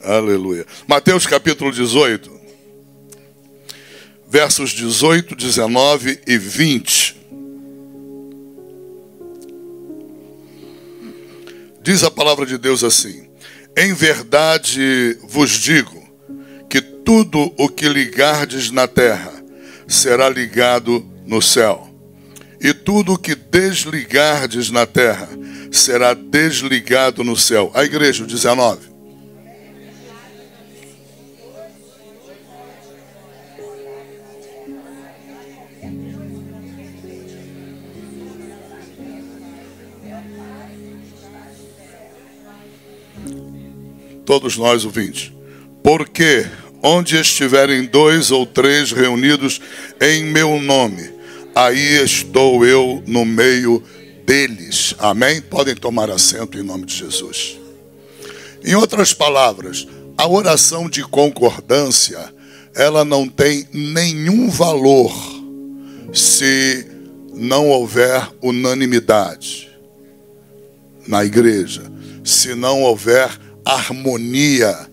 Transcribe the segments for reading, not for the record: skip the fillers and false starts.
Aleluia. Mateus capítulo 18, versos 18, 19 e 20. Diz a palavra de Deus assim: em verdade vos digo que tudo o que ligardes na terra será ligado no céu, e tudo o que desligardes na terra será desligado no céu. A igreja, o 19. Todos nós ouvintes. Porque onde estiverem 2 ou 3 reunidos em meu nome, aí estou eu no meio deles. Amém? Podem tomar assento em nome de Jesus. Em outras palavras, a oração de concordância, ela não tem nenhum valor se não houver unanimidade na igreja, se não houver harmonia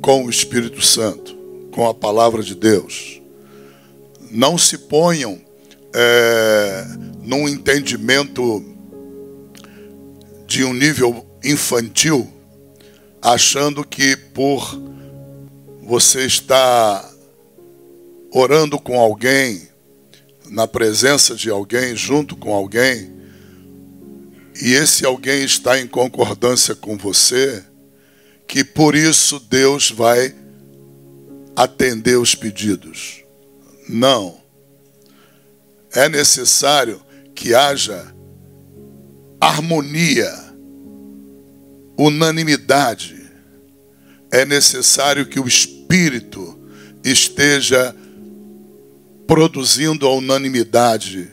com o Espírito Santo, com a palavra de Deus. Não se ponham num entendimento de um nível infantil, achando que por você estar orando com alguém, na presença de alguém, junto com alguém, e esse alguém está em concordância com você, que por isso Deus vai atender os pedidos. Não. É necessário que haja harmonia, unanimidade. É necessário que o Espírito esteja produzindo a unanimidade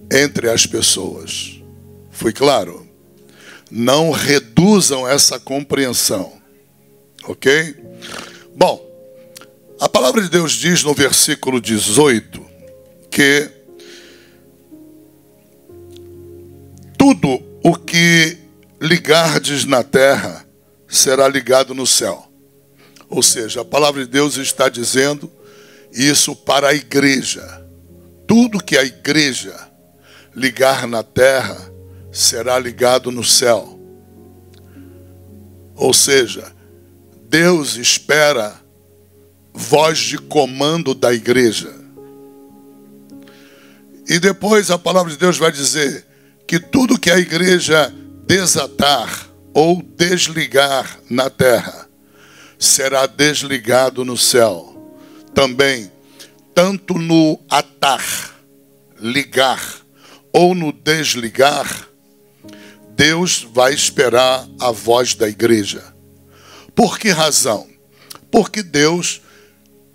entre as pessoas. Foi claro? Não reduzam essa compreensão. Ok? Bom, a palavra de Deus diz no versículo 18 que tudo o que ligardes na terra será ligado no céu. Ou seja, a palavra de Deus está dizendo isso para a igreja. Tudo que a igreja ligar na terra será ligado no céu. Ou seja, Deus espera voz de comando da igreja. E depois a palavra de Deus vai dizer que tudo que a igreja desatar ou desligar na terra será desligado no céu. Também, tanto no atar, ligar, ou no desligar, Deus vai esperar a voz da igreja. Por que razão? Porque Deus,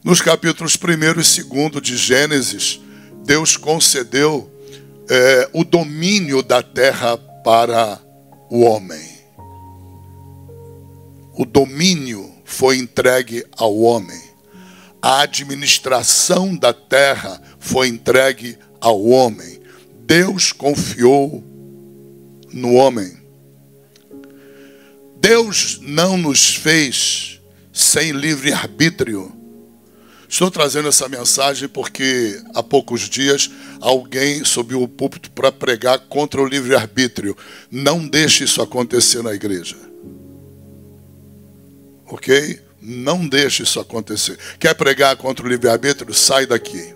nos capítulos 1 e 2 de Gênesis, Deus concedeu o domínio da terra para o homem. O domínio foi entregue ao homem. A administração da terra foi entregue ao homem. Deus confiou no homem. Deus não nos fez sem livre-arbítrio. Estou trazendo essa mensagem porque há poucos dias alguém subiu o púlpito para pregar contra o livre-arbítrio. Não deixe isso acontecer na igreja. Ok? Não deixe isso acontecer. Quer pregar contra o livre-arbítrio? Sai daqui.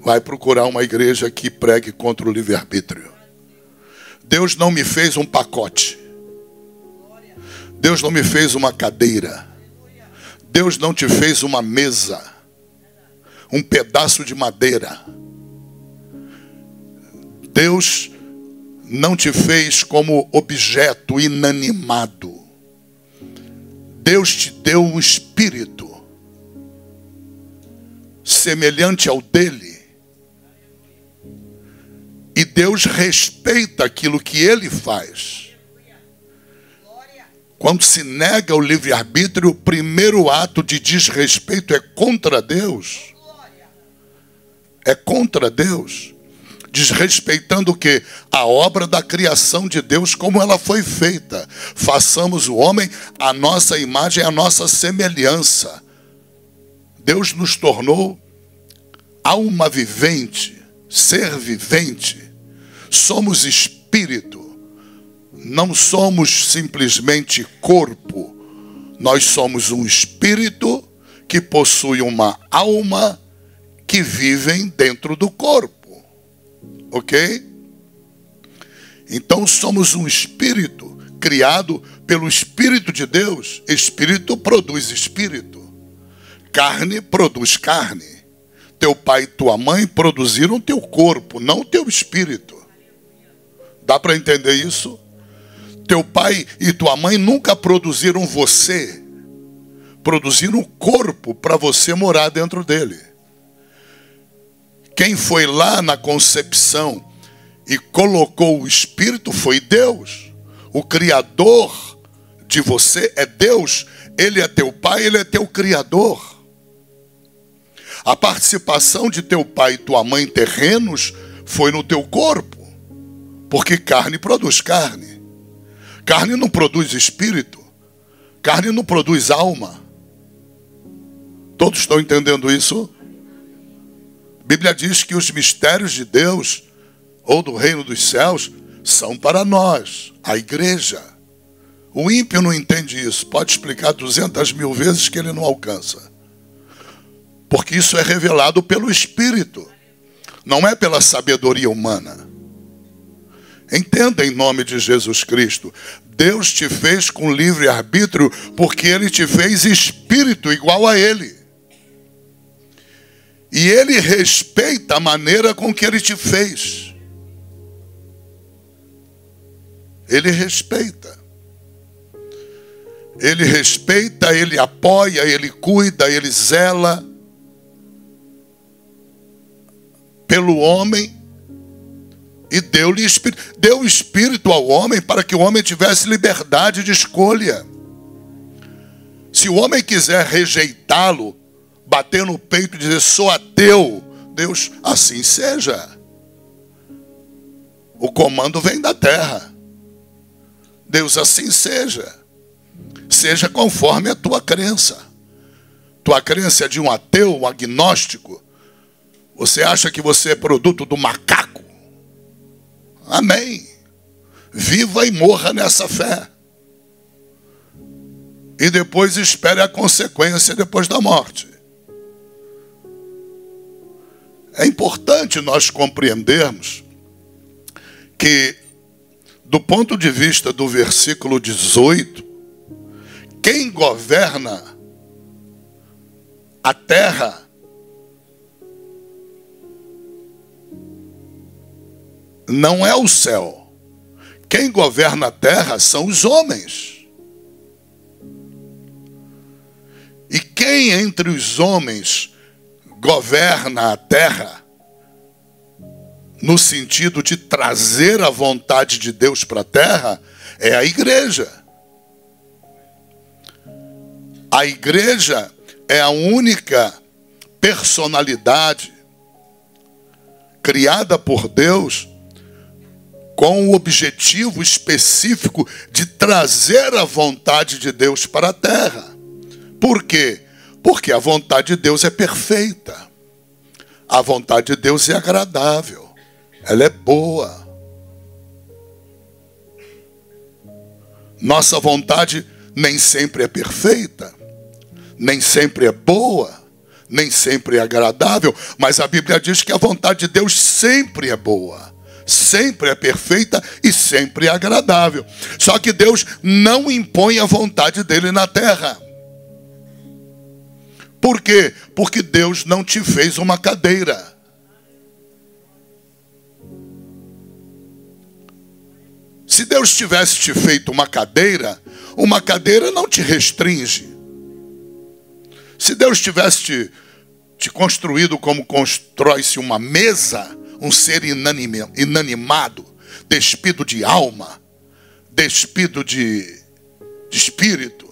Vai procurar uma igreja que pregue contra o livre-arbítrio. Deus não me fez um pacote. Deus não me fez uma cadeira. Deus não te fez uma mesa, um pedaço de madeira. Deus não te fez como objeto inanimado. Deus te deu um espírito semelhante ao dele. E Deus respeita aquilo que ele faz. Quando se nega o livre-arbítrio, o primeiro ato de desrespeito é contra Deus. É contra Deus. desrespeitando o quê? A obra da criação de Deus, como ela foi feita. Façamos o homem a nossa imagem, a nossa semelhança. Deus nos tornou alma vivente, ser vivente. Somos espírito. Não somos simplesmente corpo. Nós somos um espírito que possui uma alma que vivem dentro do corpo. Ok? Então somos um espírito criado pelo Espírito de Deus. Espírito produz espírito. Carne produz carne. Teu pai e tua mãe produziram teu corpo, não teu espírito. Dá para entender isso? Teu pai e tua mãe nunca produziram você. Produziram o corpo para você morar dentro dele. Quem foi lá na concepção e colocou o espírito foi Deus. O criador de você é Deus. Ele é teu pai, ele é teu criador. A participação de teu pai e tua mãe terrenos foi no teu corpo. Porque carne produz carne. Carne não produz espírito. Carne não produz alma. Todos estão entendendo isso? A Bíblia diz que os mistérios de Deus, ou do reino dos céus, são para nós, a igreja. O ímpio não entende isso. Pode explicar 200.000 vezes que ele não alcança. Porque isso é revelado pelo Espírito. Não é pela sabedoria humana. Entenda em nome de Jesus Cristo. Deus te fez com livre-arbítrio porque Ele te fez espírito igual a Ele. E Ele respeita a maneira com que Ele te fez. Ele respeita. Ele respeita, Ele apoia, Ele cuida, Ele zela pelo homem. E deu espírito ao homem para que o homem tivesse liberdade de escolha. Se o homem quiser rejeitá-lo, bater no peito e dizer, sou ateu, Deus, assim seja. O comando vem da terra. Deus, assim seja. Seja conforme a tua crença. Tua crença é de um ateu, um agnóstico. Você acha que você é produto do macaco? Amém. Viva e morra nessa fé. E depois espere a consequência depois da morte. É importante nós compreendermos que, do ponto de vista do versículo 18, quem governa a terra não é o céu. Quem governa a terra são os homens. E quem entre os homens governa a terra, no sentido de trazer a vontade de Deus para a terra, é a igreja. A igreja é a única personalidade criada por Deus com o objetivo específico de trazer a vontade de Deus para a terra. Por quê? Porque a vontade de Deus é perfeita. A vontade de Deus é agradável. Ela é boa. Nossa vontade nem sempre é perfeita, nem sempre é boa, nem sempre é agradável, mas a Bíblia diz que a vontade de Deus sempre é boa. Sempre é perfeita e sempre é agradável. Só que Deus não impõe a vontade dele na terra. Por quê? Porque Deus não te fez uma cadeira. Se Deus tivesse te feito uma cadeira não te restringe. Se Deus tivesse te construído como constrói-se uma mesa, um ser inanimado, despido de alma, despido de espírito.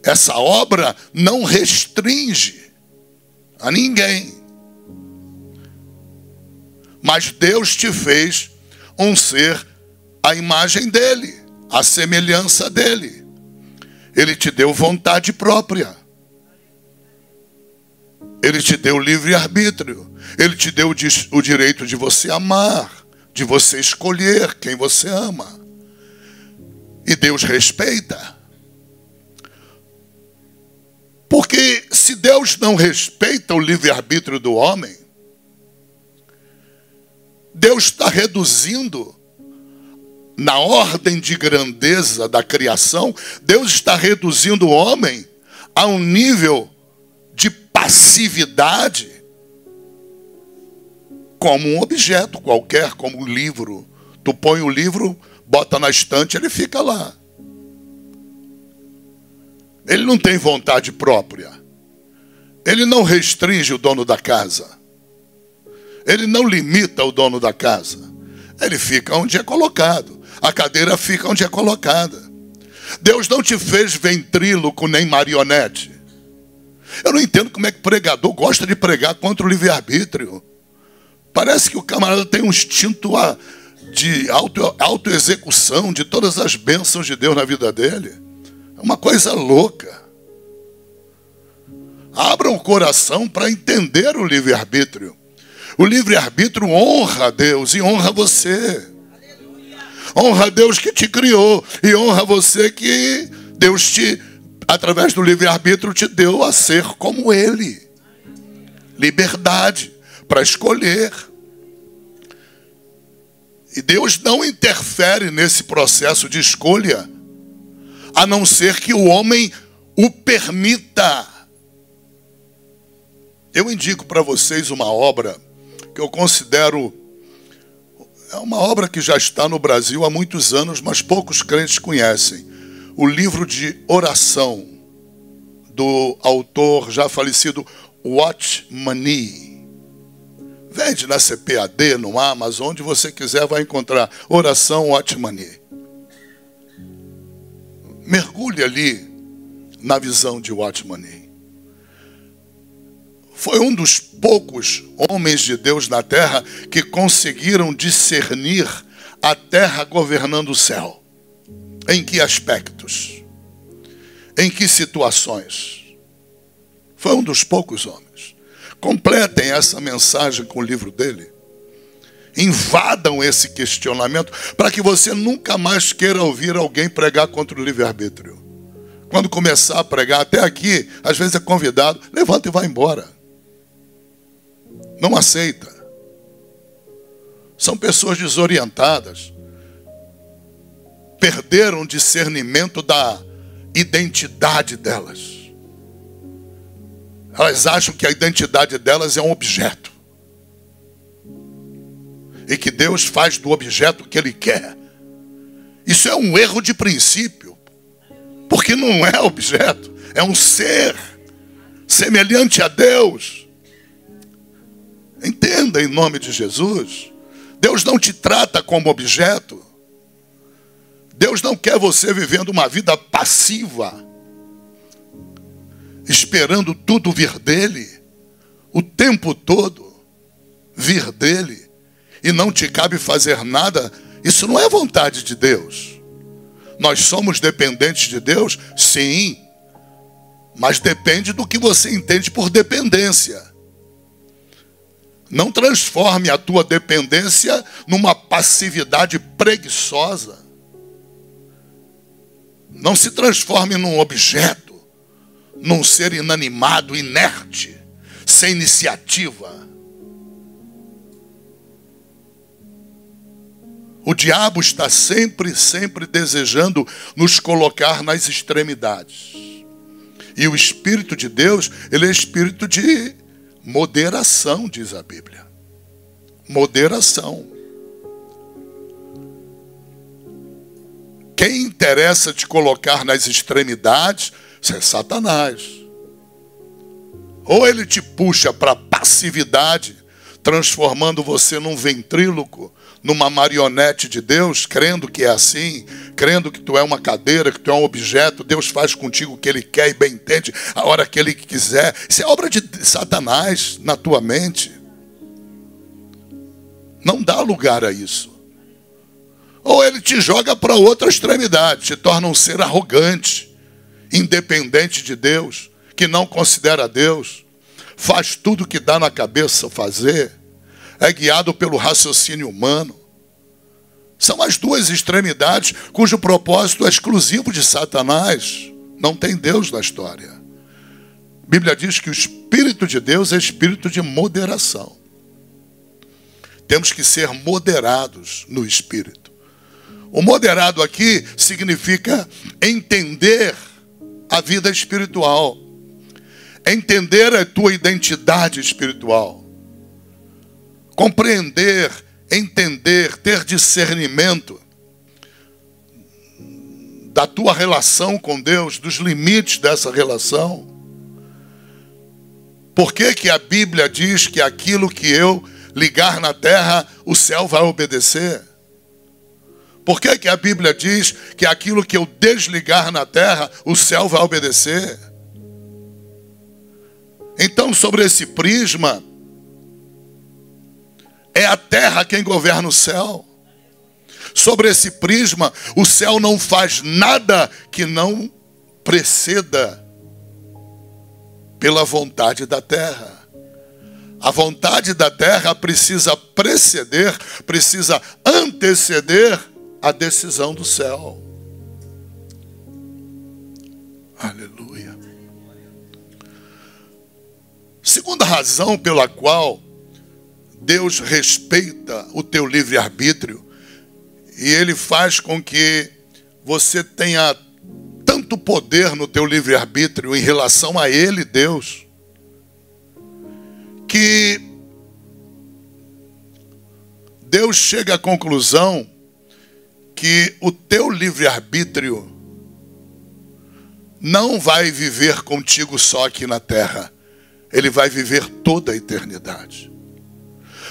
Essa obra não restringe a ninguém. Mas Deus te fez um ser à imagem dele, à semelhança dele. Ele te deu vontade própria. Ele te deu livre-arbítrio. Ele te deu o direito de você amar, de você escolher quem você ama. E Deus respeita. Porque se Deus não respeita o livre-arbítrio do homem, Deus está reduzindo, na ordem de grandeza da criação, Deus está reduzindo o homem a um nível de passividade, como um objeto qualquer, como um livro. Tu põe o livro, bota na estante, ele fica lá. Ele não tem vontade própria. Ele não restringe o dono da casa. Ele não limita o dono da casa. Ele fica onde é colocado. A cadeira fica onde é colocada. Deus não te fez ventríloco nem marionete. Eu não entendo como é que pregador gosta de pregar contra o livre-arbítrio. Parece que o camarada tem um instinto de autoexecução de todas as bênçãos de Deus na vida dele. É uma coisa louca. Abra o coração para entender o livre-arbítrio. O livre-arbítrio honra a Deus e honra você. Honra a Deus que te criou e honra você que Deus através do livre-arbítrio te deu a ser como Ele. Liberdade para escolher. E Deus não interfere nesse processo de escolha, a não ser que o homem o permita. Eu indico para vocês uma obra que eu considero, é uma obra que já está no Brasil há muitos anos, mas poucos crentes conhecem. O livro de oração do autor já falecido Watchman Nee. Vende na CPAD, no Amazon, onde você quiser vai encontrar oração Watchman Nee. Mergulhe ali na visão de Watchman Nee. Foi um dos poucos homens de Deus na terra que conseguiram discernir a terra governando o céu. Em que aspectos? Em que situações? Foi um dos poucos homens. Completem essa mensagem com o livro dele. Invadam esse questionamento para que você nunca mais queira ouvir alguém pregar contra o livre-arbítrio. Quando começar a pregar, até aqui, às vezes é convidado, levanta e vai embora. Não aceita. São pessoas desorientadas. Perderam o discernimento da identidade delas. Elas acham que a identidade delas é um objeto. E que Deus faz do objeto o que Ele quer. Isso é um erro de princípio. Porque não é objeto. É um ser semelhante a Deus. Entenda em nome de Jesus. Deus não te trata como objeto. Deus não quer você vivendo uma vida passiva, esperando tudo vir dele, o tempo todo vir dele, e não te cabe fazer nada. Isso não é vontade de Deus. Nós somos dependentes de Deus? Sim, mas depende do que você entende por dependência. Não transforme a tua dependência numa passividade preguiçosa. Não se transforme num objeto, num ser inanimado, inerte, sem iniciativa. O diabo está sempre desejando nos colocar nas extremidades. E o Espírito de Deus, ele é espírito de moderação, diz a Bíblia. Moderação. Quem interessa te colocar nas extremidades, isso é Satanás. Ou ele te puxa para a passividade, transformando você num ventríloco, numa marionete de Deus, crendo que é assim, crendo que tu é uma cadeira, que tu é um objeto. Deus faz contigo o que Ele quer e bem entende, a hora que Ele quiser. Isso é obra de Satanás na tua mente. Não dá lugar a isso. Ou ele te joga para outra extremidade, te torna um ser arrogante, independente de Deus, que não considera Deus, faz tudo o que dá na cabeça fazer, é guiado pelo raciocínio humano. São as duas extremidades cujo propósito é exclusivo de Satanás. Não tem Deus na história. A Bíblia diz que o Espírito de Deus é espírito de moderação. Temos que ser moderados no Espírito. O moderado aqui significa entender a vida espiritual. Entender a tua identidade espiritual. Compreender, entender, ter discernimento da tua relação com Deus, dos limites dessa relação. Por que que a Bíblia diz que aquilo que eu ligar na terra, o céu vai obedecer? Por que que a Bíblia diz que aquilo que eu desligar na terra, o céu vai obedecer? Então, sobre esse prisma, é a terra quem governa o céu. Sobre esse prisma, o céu não faz nada que não preceda pela vontade da terra. A vontade da terra precisa preceder, precisa anteceder a decisão do céu. Aleluia. Segunda razão pela qual Deus respeita o teu livre-arbítrio e Ele faz com que você tenha tanto poder no teu livre-arbítrio em relação a Ele, Deus, que Deus chega à conclusão que o teu livre-arbítrio não vai viver contigo só aqui na terra. Ele vai viver toda a eternidade.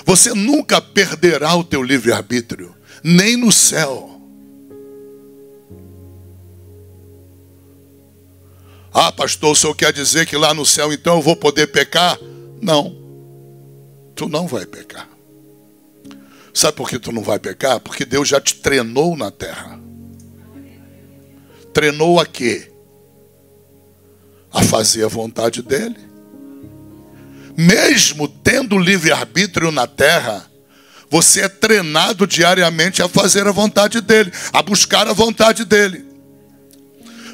Você nunca perderá o teu livre-arbítrio, nem no céu. Ah, pastor, o senhor quer dizer que lá no céu então eu vou poder pecar? Não, tu não vai pecar. Sabe por que tu não vai pecar? Porque Deus já te treinou na terra. Treinou a quê? A fazer a vontade dele. Mesmo tendo livre-arbítrio na terra, você é treinado diariamente a fazer a vontade dele, a buscar a vontade dele.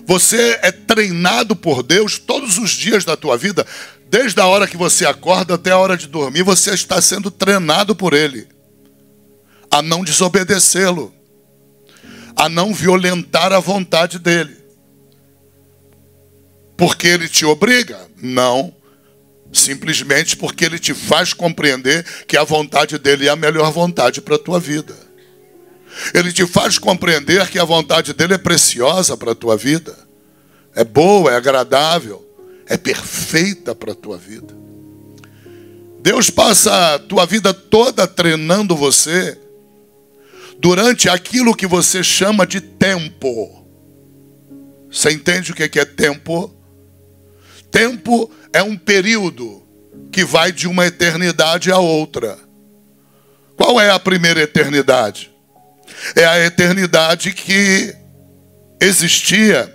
Você é treinado por Deus todos os dias da tua vida, desde a hora que você acorda até a hora de dormir, você está sendo treinado por ele a não desobedecê-lo, a não violentar a vontade dele. Porque ele te obriga? Não. Simplesmente porque ele te faz compreender que a vontade dele é a melhor vontade para a tua vida. Ele te faz compreender que a vontade dele é preciosa para a tua vida. É boa, é agradável, é perfeita para a tua vida. Deus passa a tua vida toda treinando você durante aquilo que você chama de tempo. Você entende o que é tempo? Tempo é um período que vai de uma eternidade a outra. Qual é a primeira eternidade? É a eternidade que existia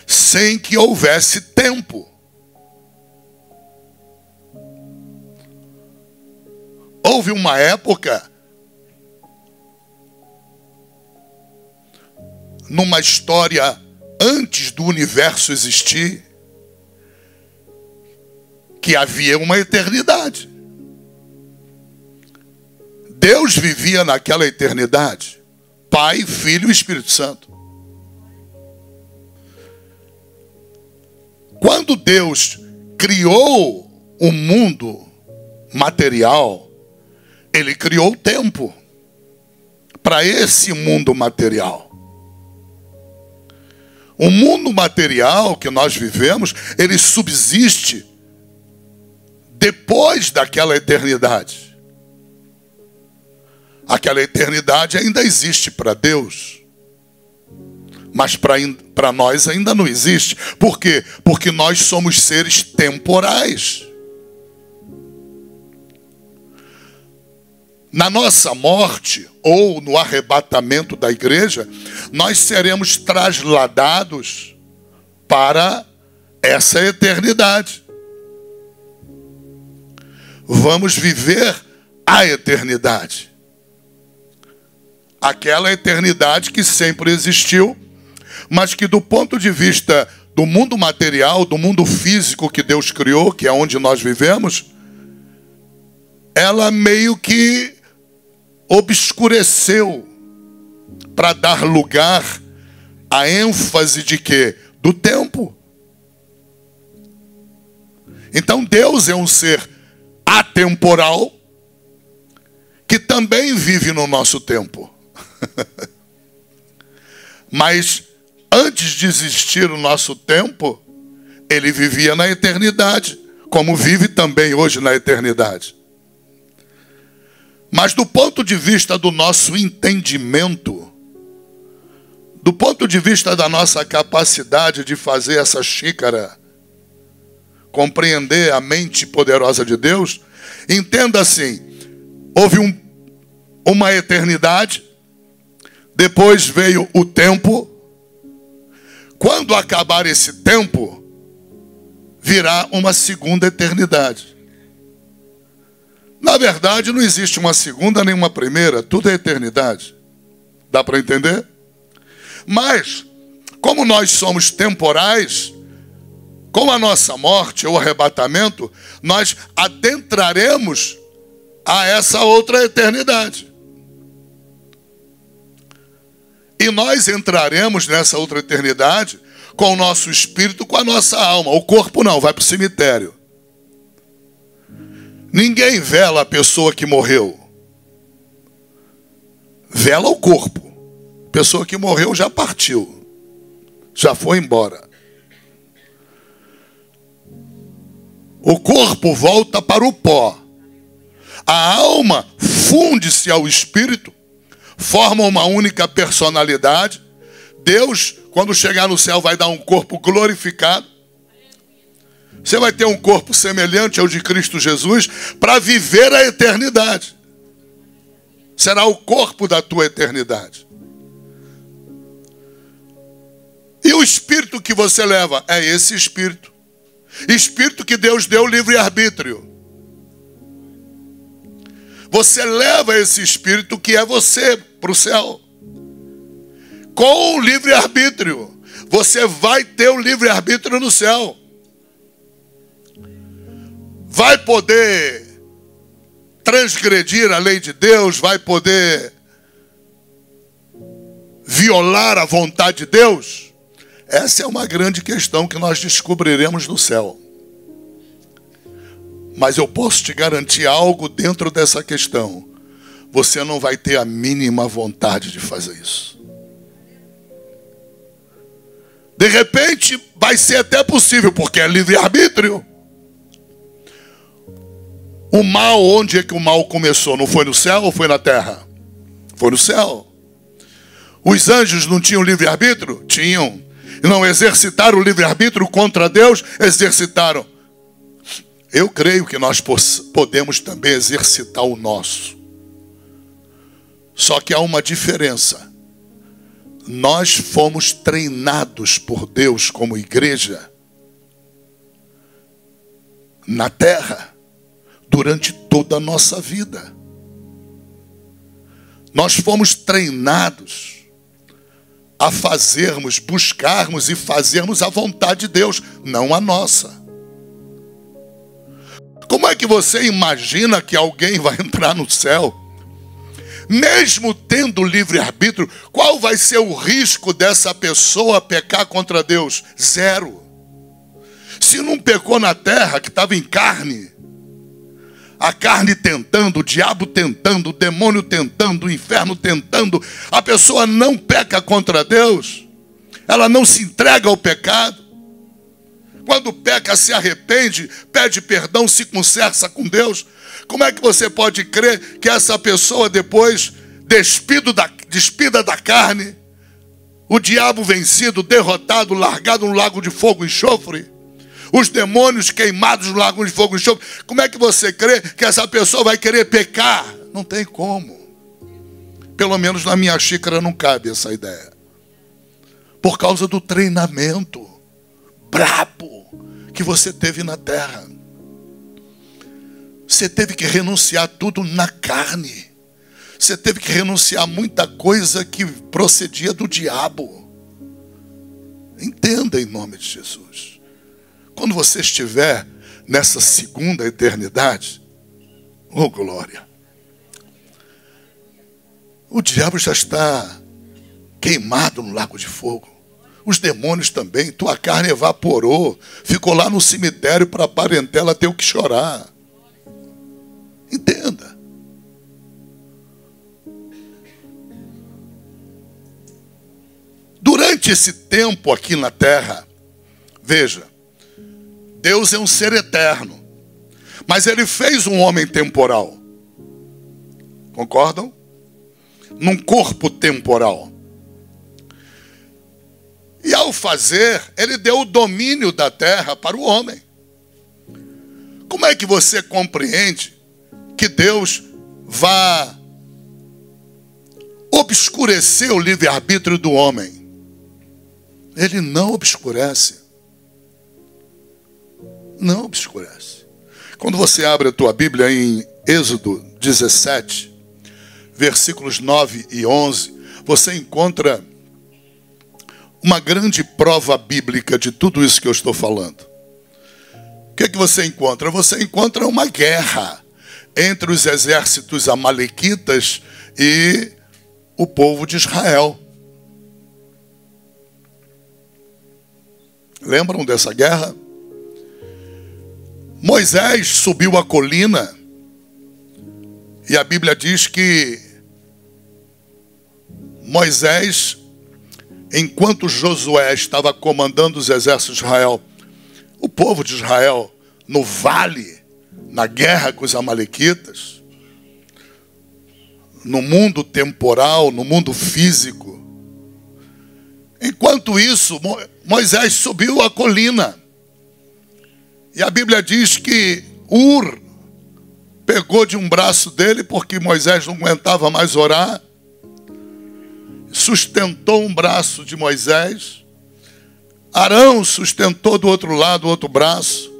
sem que houvesse tempo. Houve uma época, numa história antes do universo existir, que havia uma eternidade. Deus vivia naquela eternidade. Pai, Filho e Espírito Santo. Quando Deus criou o mundo material, Ele criou o tempo para esse mundo material. O mundo material que nós vivemos, ele subsiste depois daquela eternidade. Aquela eternidade ainda existe para Deus, mas para nós ainda não existe. Por quê? Porque nós somos seres temporais. na nossa morte ou no arrebatamento da igreja, nós seremos trasladados para essa eternidade. Vamos viver a eternidade. Aquela eternidade que sempre existiu, mas que do ponto de vista do mundo material, do mundo físico que Deus criou, que é onde nós vivemos, ela meio que obscureceu para dar lugar à ênfase de quê? Do tempo. Então Deus é um ser atemporal que também vive no nosso tempo. Mas antes de existir o nosso tempo, ele vivia na eternidade, como vive também hoje na eternidade. Mas do ponto de vista do nosso entendimento, do ponto de vista da nossa capacidade de fazer essa xícara compreender a mente poderosa de Deus, entenda assim: houve uma eternidade, depois veio o tempo. Quando acabar esse tempo, virá uma segunda eternidade. Na verdade, não existe uma segunda nem uma primeira, tudo é eternidade. Dá para entender? Mas, como nós somos temporais, com a nossa morte ou arrebatamento, nós adentraremos a essa outra eternidade. E nós entraremos nessa outra eternidade com o nosso espírito, com a nossa alma. O corpo não, vai para o cemitério. Ninguém vela a pessoa que morreu. Vela o corpo. A pessoa que morreu já partiu. Já foi embora. O corpo volta para o pó. A alma funde-se ao espírito, forma uma única personalidade. Deus, quando chegar no céu, vai dar um corpo glorificado. Você vai ter um corpo semelhante ao de Cristo Jesus para viver a eternidade. Será o corpo da tua eternidade. E o espírito que você leva é esse espírito. Espírito que Deus deu livre-arbítrio. Você leva esse espírito que é você para o céu. Com o livre-arbítrio. Você vai ter o livre-arbítrio no céu. Vai poder transgredir a lei de Deus, vai poder violar a vontade de Deus. Essa é uma grande questão que nós descobriremos no céu. Mas eu posso te garantir algo dentro dessa questão. Você não vai ter a mínima vontade de fazer isso. De repente, vai ser até possível, porque é livre-arbítrio. O mal, onde é que o mal começou? Não foi no céu ou foi na terra? Foi no céu. Os anjos não tinham livre-arbítrio? Tinham. E não exercitaram o livre-arbítrio contra Deus? Exercitaram. Eu creio que nós podemos também exercitar o nosso. Só que há uma diferença. Nós fomos treinados por Deus como igreja na terra durante toda a nossa vida. Nós fomos treinados a fazermos, buscarmos e fazermos a vontade de Deus, não a nossa. Como é que você imagina que alguém vai entrar no céu, mesmo tendo livre-arbítrio? Qual vai ser o risco dessa pessoa pecar contra Deus? Zero. Se não pecou na terra, que estava em carne, a carne tentando, o diabo tentando, o demônio tentando, o inferno tentando, a pessoa não peca contra Deus, ela não se entrega ao pecado. Quando peca, se arrepende, pede perdão, se conserta com Deus. Como é que você pode crer que essa pessoa depois, despida da carne, o diabo vencido, derrotado, largado no lago de fogo e enxofre, os demônios queimados no lago de fogo e enxofre, como é que você crê que essa pessoa vai querer pecar? Não tem como. Pelo menos na minha xícara não cabe essa ideia. Por causa do treinamento brabo que você teve na terra. Você teve que renunciar tudo na carne. Você teve que renunciar a muita coisa que procedia do diabo. Entenda em nome de Jesus. Quando você estiver nessa segunda eternidade, oh glória, o diabo já está queimado no lago de fogo. Os demônios também. Tua carne evaporou. Ficou lá no cemitério para a parentela ter o que chorar. Entenda. Durante esse tempo aqui na terra, veja, Deus é um ser eterno, mas Ele fez um homem temporal. Concordam? Num corpo temporal. E ao fazer, Ele deu o domínio da terra para o homem. Como é que você compreende que Deus vá obscurecer o livre-arbítrio do homem? Ele não obscurece. Não obscurece. Quando você abre a tua Bíblia em Êxodo 17, versículos 9 e 11, você encontra uma grande prova bíblica de tudo isso que eu estou falando. O que é que você encontra? Você encontra uma guerra entre os exércitos amalequitas e o povo de Israel. Lembram dessa guerra? Moisés subiu a colina e a Bíblia diz que Moisés, enquanto Josué estava comandando os exércitos de Israel, o povo de Israel no vale, na guerra com os amalequitas, no mundo temporal, no mundo físico. Enquanto isso, Moisés subiu a colina. E a Bíblia diz que Ur pegou de um braço dele, porque Moisés não aguentava mais orar, sustentou um braço de Moisés. Arão sustentou do outro lado o outro braço,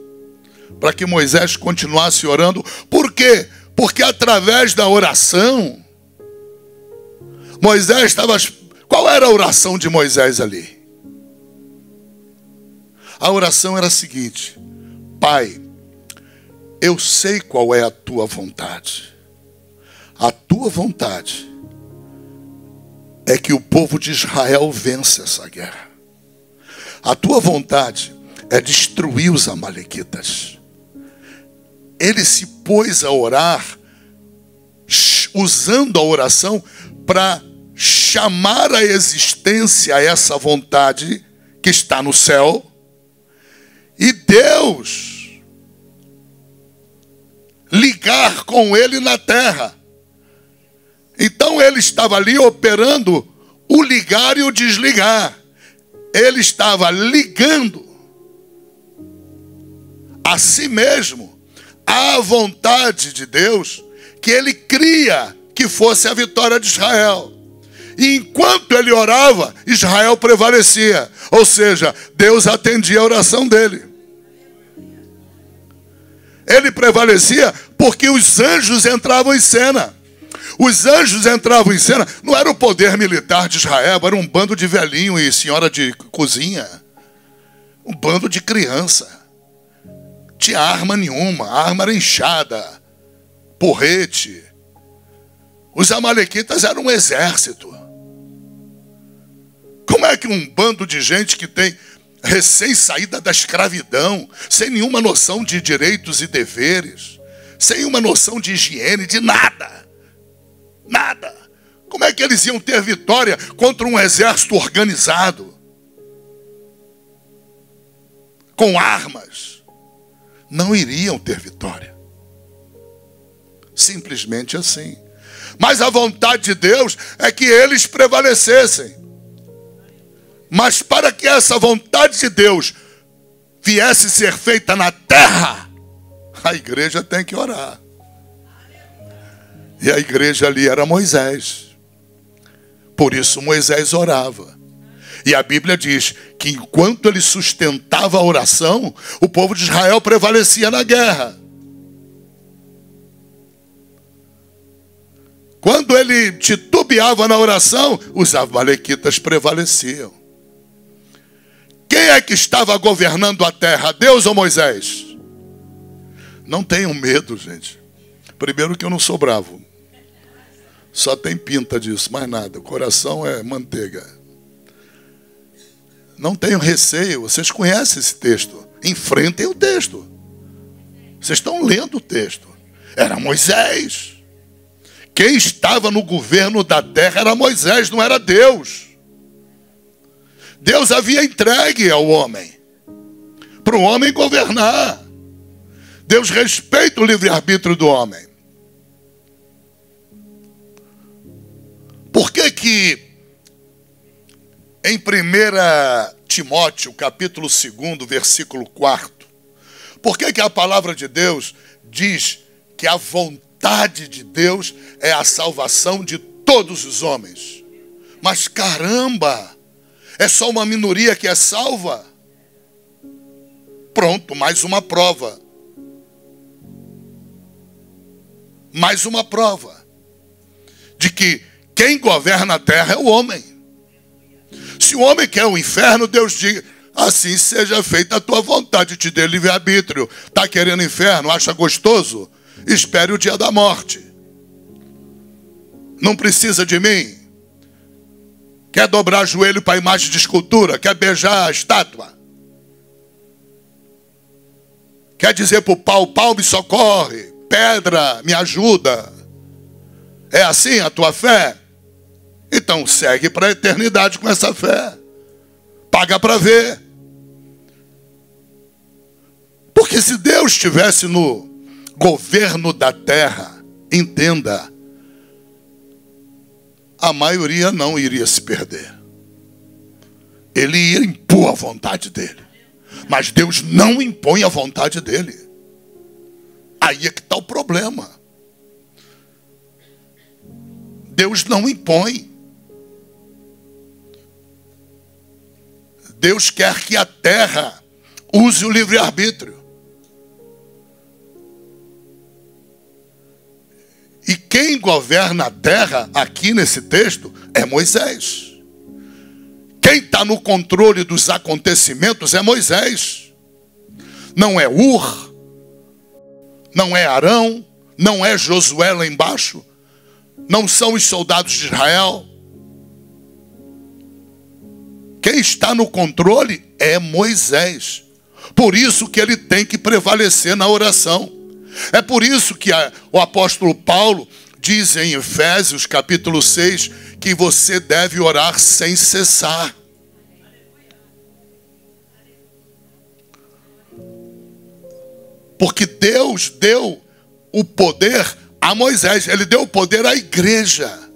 para que Moisés continuasse orando. Por quê? Porque através da oração, Moisés estava... Qual era a oração de Moisés ali? A oração era a seguinte: Pai, eu sei qual é a tua vontade. A tua vontade é que o povo de Israel vença essa guerra. A tua vontade é destruir os amalequitas. Ele se pôs a orar, usando a oração para chamar à existência essa vontade que está no céu. E Deus ligar com ele na terra. Então ele estava ali operando o ligar e o desligar. Ele estava ligando a si mesmo à vontade de Deus, que ele cria que fosse a vitória de Israel. E enquanto ele orava, Israel prevalecia. Ou seja, Deus atendia a oração dele. Ele prevalecia porque os anjos entravam em cena. Os anjos entravam em cena. Não era o poder militar de Israel, era um bando de velhinho e senhora de cozinha. Um bando de criança. Não tinha arma nenhuma. A arma era enxada, porrete. Os amalequitas eram um exército. Como é que um bando de gente que tem recém-saída da escravidão, sem nenhuma noção de direitos e deveres, sem uma noção de higiene, de nada, nada, como é que eles iam ter vitória contra um exército organizado, com armas? Não iriam ter vitória. Simplesmente assim. Mas a vontade de Deus é que eles prevalecessem. Mas para que essa vontade de Deus viesse a ser feita na terra, a igreja tem que orar. E a igreja ali era Moisés. Por isso Moisés orava. E a Bíblia diz que enquanto ele sustentava a oração, o povo de Israel prevalecia na guerra. Quando ele titubeava na oração, os amalequitas prevaleciam. Quem é que estava governando a terra? Deus ou Moisés? Não tenham medo, gente. Primeiro que eu não sou bravo. Só tem pinta disso, mais nada. O coração é manteiga. Não tenham receio. Vocês conhecem esse texto. Enfrentem o texto. Vocês estão lendo o texto. Era Moisés. Quem estava no governo da terra era Moisés, não era Deus. Deus havia entregue ao homem, para o homem governar. Deus respeita o livre-arbítrio do homem. Por que em 1 Timóteo, capítulo 2, versículo 4, por que a palavra de Deus diz que a vontade de Deus é a salvação de todos os homens? Mas caramba, é só uma minoria que é salva? Pronto, mais uma prova. Mais uma prova de que quem governa a terra é o homem. Se o homem quer o inferno, Deus diz: assim seja feita a tua vontade, te dê livre-arbítrio. Está querendo inferno? Acha gostoso? Espere o dia da morte. Não precisa de mim? Quer dobrar joelho para a imagem de escultura? Quer beijar a estátua? Quer dizer para o pau: pau me socorre, pedra me ajuda? É assim a tua fé? Então segue para a eternidade com essa fé. Paga para ver. Porque se Deus estivesse no governo da terra, entenda, a maioria não iria se perder. Ele ia impor a vontade dele. Mas Deus não impõe a vontade dele. Aí é que está o problema. Deus não impõe. Deus quer que a terra use o livre-arbítrio. E quem governa a terra, aqui nesse texto, é Moisés. Quem está no controle dos acontecimentos é Moisés. Não é Ur, não é Arão, não é Josué lá embaixo, não são os soldados de Israel. Quem está no controle é Moisés. Por isso que ele tem que prevalecer na oração. É por isso que o apóstolo Paulo diz em Efésios capítulo 6 que você deve orar sem cessar. Porque Deus deu o poder a Moisés. Ele deu o poder à igreja.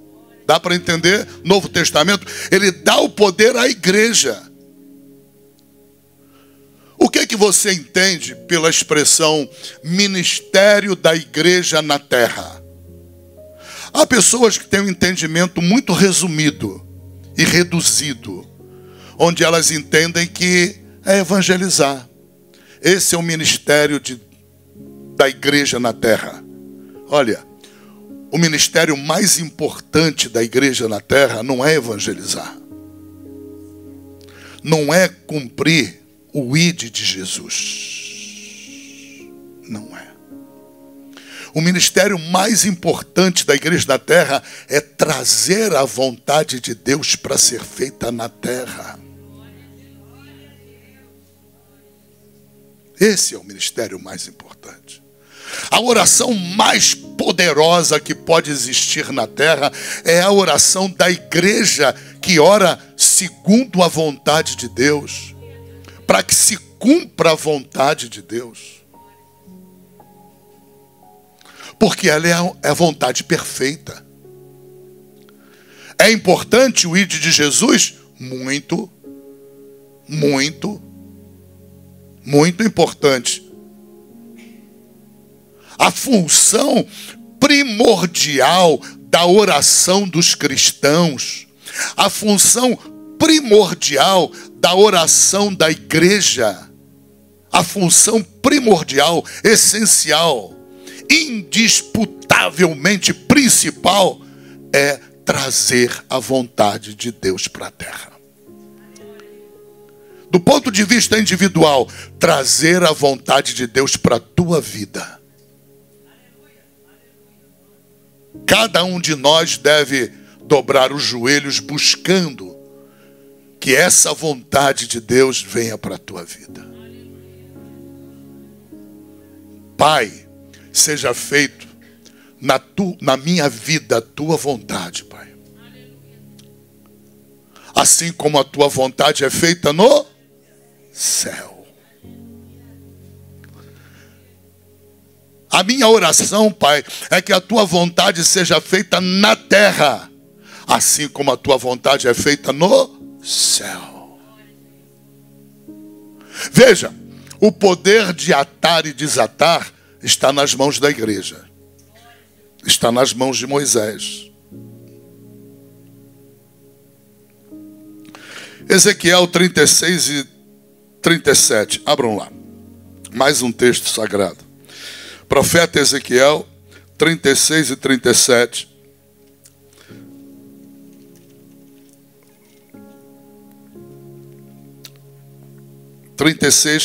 Dá para entender? Novo Testamento. Ele dá o poder à igreja. O que você entende pela expressão ministério da igreja na terra? Há pessoas que têm um entendimento muito resumido e reduzido, onde elas entendem que é evangelizar. Esse é o ministério da igreja na terra. Olha, o ministério mais importante da igreja na terra não é evangelizar. Não é cumprir o ID de Jesus. Não é. O ministério mais importante da igreja na terra é trazer a vontade de Deus para ser feita na terra. Esse é o ministério mais importante. A oração mais poderosa que pode existir na terra é a oração da igreja que ora segundo a vontade de Deus, para que se cumpra a vontade de Deus. Porque ela é a vontade perfeita. É importante o ID de Jesus? Muito, muito, muito importante. A função primordial da oração dos cristãos, a função primordial da oração da igreja, a função primordial, essencial, indisputavelmente principal, é trazer a vontade de Deus para a terra. Do ponto de vista individual, trazer a vontade de Deus para a tua vida. Cada um de nós deve dobrar os joelhos buscando que essa vontade de Deus venha para a tua vida. Pai, seja feito na minha vida a tua vontade, Pai. Assim como a tua vontade é feita no céu. A minha oração, Pai, é que a tua vontade seja feita na terra, assim como a tua vontade é feita no céu. Veja, o poder de atar e desatar está nas mãos da igreja. Está nas mãos de Moisés. Ezequiel 36 e 37. Abram lá. Mais um texto sagrado. Profeta Ezequiel 36 e 37.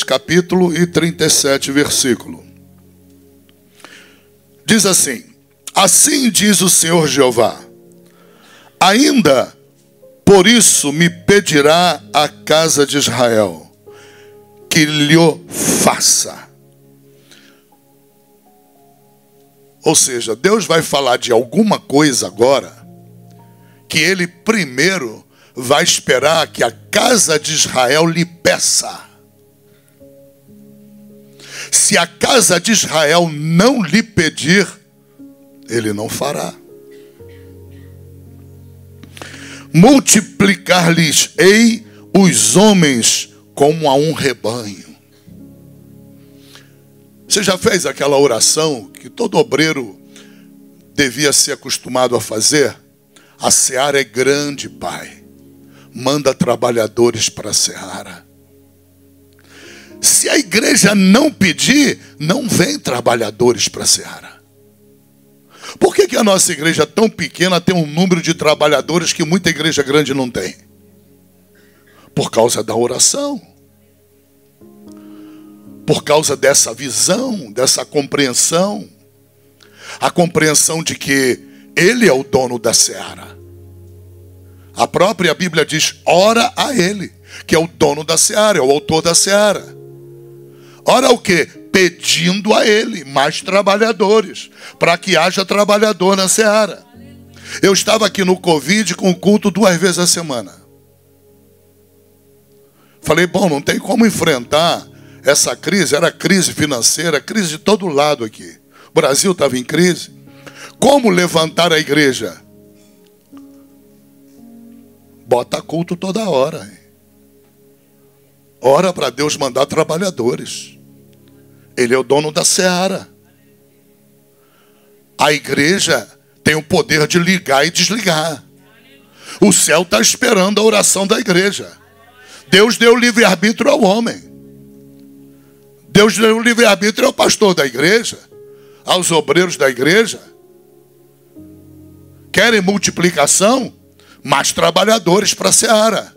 Capítulo e 37, versículo. Diz assim: assim diz o Senhor Jeová, ainda por isso me pedirá a casa de Israel, que lhe faça. Ou seja, Deus vai falar de alguma coisa agora, que ele primeiro vai esperar que a casa de Israel lhe peça. Se a casa de Israel não lhe pedir, ele não fará. Multiplicar-lhes-ei os homens como a um rebanho. Você já fez aquela oração que todo obreiro devia ser acostumado a fazer? A seara é grande, Pai. Manda trabalhadores para a seara. Se a igreja não pedir, não vem trabalhadores para a seara. Por que a nossa igreja tão pequena tem um número de trabalhadores que muita igreja grande não tem? Por causa da oração. Por causa dessa visão, dessa compreensão. A compreensão de que ele é o dono da seara. A própria Bíblia diz, ora a ele, que é o dono da seara, é o autor da seara. Ora o quê? Pedindo a ele mais trabalhadores, para que haja trabalhador na seara. Eu estava aqui no Covid com culto 2 vezes a semana. Falei, bom, não tem como enfrentar essa crise, era crise financeira, crise de todo lado aqui. O Brasil estava em crise. Como levantar a igreja? Bota culto toda hora. Ora para Deus mandar trabalhadores. Ele é o dono da seara. A igreja tem o poder de ligar e desligar. O céu está esperando a oração da igreja. Deus deu livre-arbítrio ao homem. Deus deu livre-arbítrio ao pastor da igreja, aos obreiros da igreja. Querem multiplicação? Mais trabalhadores para a seara.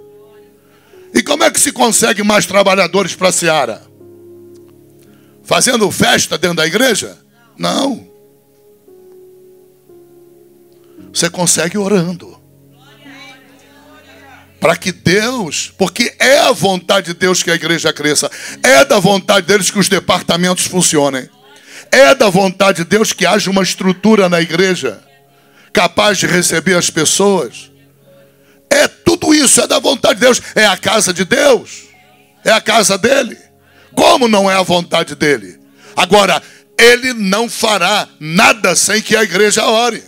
E como é que se consegue mais trabalhadores para a seara? Fazendo festa dentro da igreja? Não. Você consegue orando. Para que Deus, porque é a vontade de Deus que a igreja cresça. É da vontade deles que os departamentos funcionem. É da vontade de Deus que haja uma estrutura na igreja capaz de receber as pessoas. É tudo isso, é da vontade de Deus. É a casa de Deus. É a casa dele. Como não é a vontade dele? Agora, ele não fará nada sem que a igreja ore.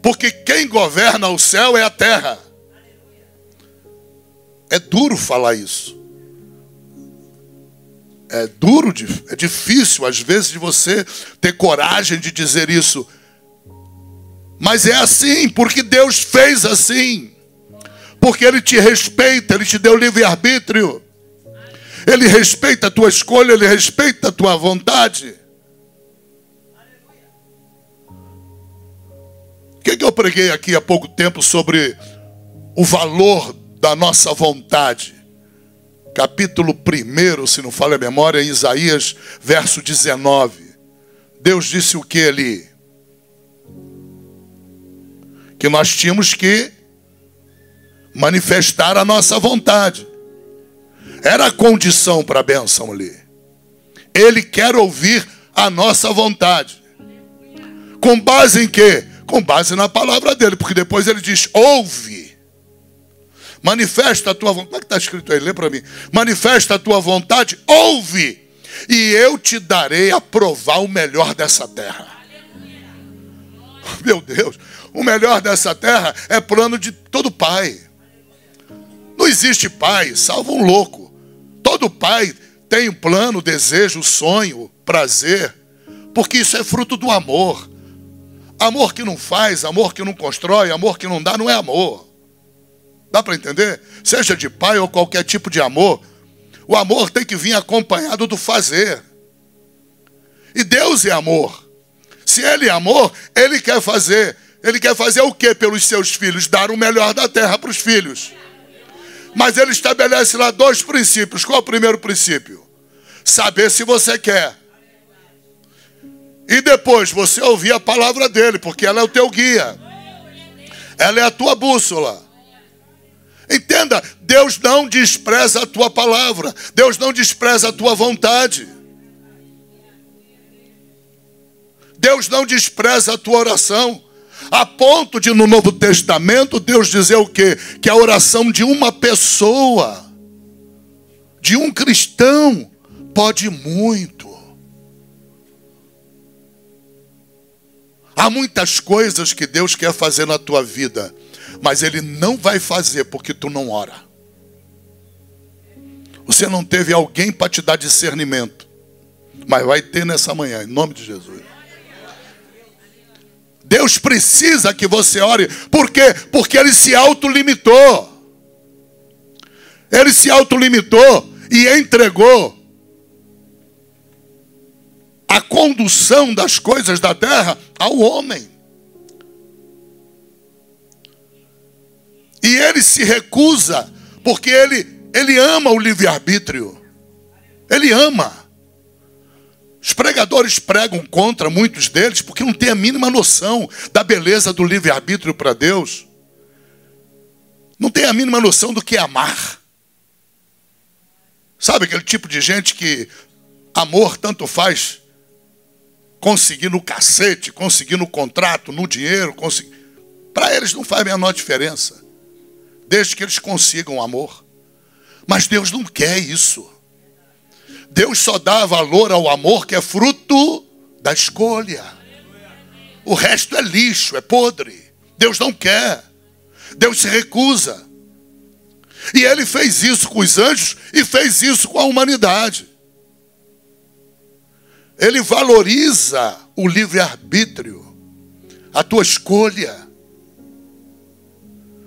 Porque quem governa o céu é a terra. É duro falar isso. É duro, é difícil às vezes de você ter coragem de dizer isso. Mas é assim, porque Deus fez assim. Porque Ele te respeita, Ele te deu livre-arbítrio. Ele respeita a tua escolha, Ele respeita a tua vontade. O que eu preguei aqui há pouco tempo sobre o valor da nossa vontade? Capítulo 1, se não falha a memória, Isaías, verso 19. Deus disse o que ali? Que nós tínhamos que manifestar a nossa vontade. Era a condição para a bênção ali. Ele quer ouvir a nossa vontade. Com base em quê? Com base na palavra dele. Porque depois ele diz, ouve. Manifesta a tua vontade. Como é que está escrito aí? Lê para mim. Manifesta a tua vontade, ouve. E eu te darei a provar o melhor dessa terra. Meu Deus. O melhor dessa terra é plano de todo pai. Não existe pai, salvo um louco. Todo pai tem um plano, desejo, sonho, prazer. Porque isso é fruto do amor. Amor que não faz, amor que não constrói, amor que não dá, não é amor. Dá para entender? Seja de pai ou qualquer tipo de amor, o amor tem que vir acompanhado do fazer. E Deus é amor. Se Ele é amor, Ele quer fazer. Ele quer fazer o quê pelos seus filhos? Dar o melhor da terra para os filhos. Mas Ele estabelece lá 2 princípios. Qual é o primeiro princípio? Saber se você quer. E depois você ouvir a palavra dEle, porque ela é o teu guia. Ela é a tua bússola. Entenda, Deus não despreza a tua palavra. Deus não despreza a tua vontade. Deus não despreza a tua oração. A ponto de no Novo Testamento Deus dizer o quê? Que a oração de uma pessoa, de um cristão, pode muito. Há muitas coisas que Deus quer fazer na tua vida, mas Ele não vai fazer porque tu não ora. Você não teve alguém para te dar discernimento, mas vai ter nessa manhã, em nome de Jesus. Deus precisa que você ore. Por quê? Porque Ele se autolimitou. Ele se autolimitou e entregou a condução das coisas da terra ao homem. E ele se recusa, porque ele ama o livre-arbítrio. Ele ama. Os pregadores pregam contra muitos deles porque não têm a mínima noção da beleza do livre-arbítrio para Deus. Não tem a mínima noção do que é amar. Sabe aquele tipo de gente que amor tanto faz conseguir no cacete, conseguir no contrato, no dinheiro, para eles não faz a menor diferença, desde que eles consigam amor. Mas Deus não quer isso. Deus só dá valor ao amor que é fruto da escolha. O resto é lixo, é podre. Deus não quer. Deus se recusa. E Ele fez isso com os anjos e fez isso com a humanidade. Ele valoriza o livre-arbítrio, a tua escolha.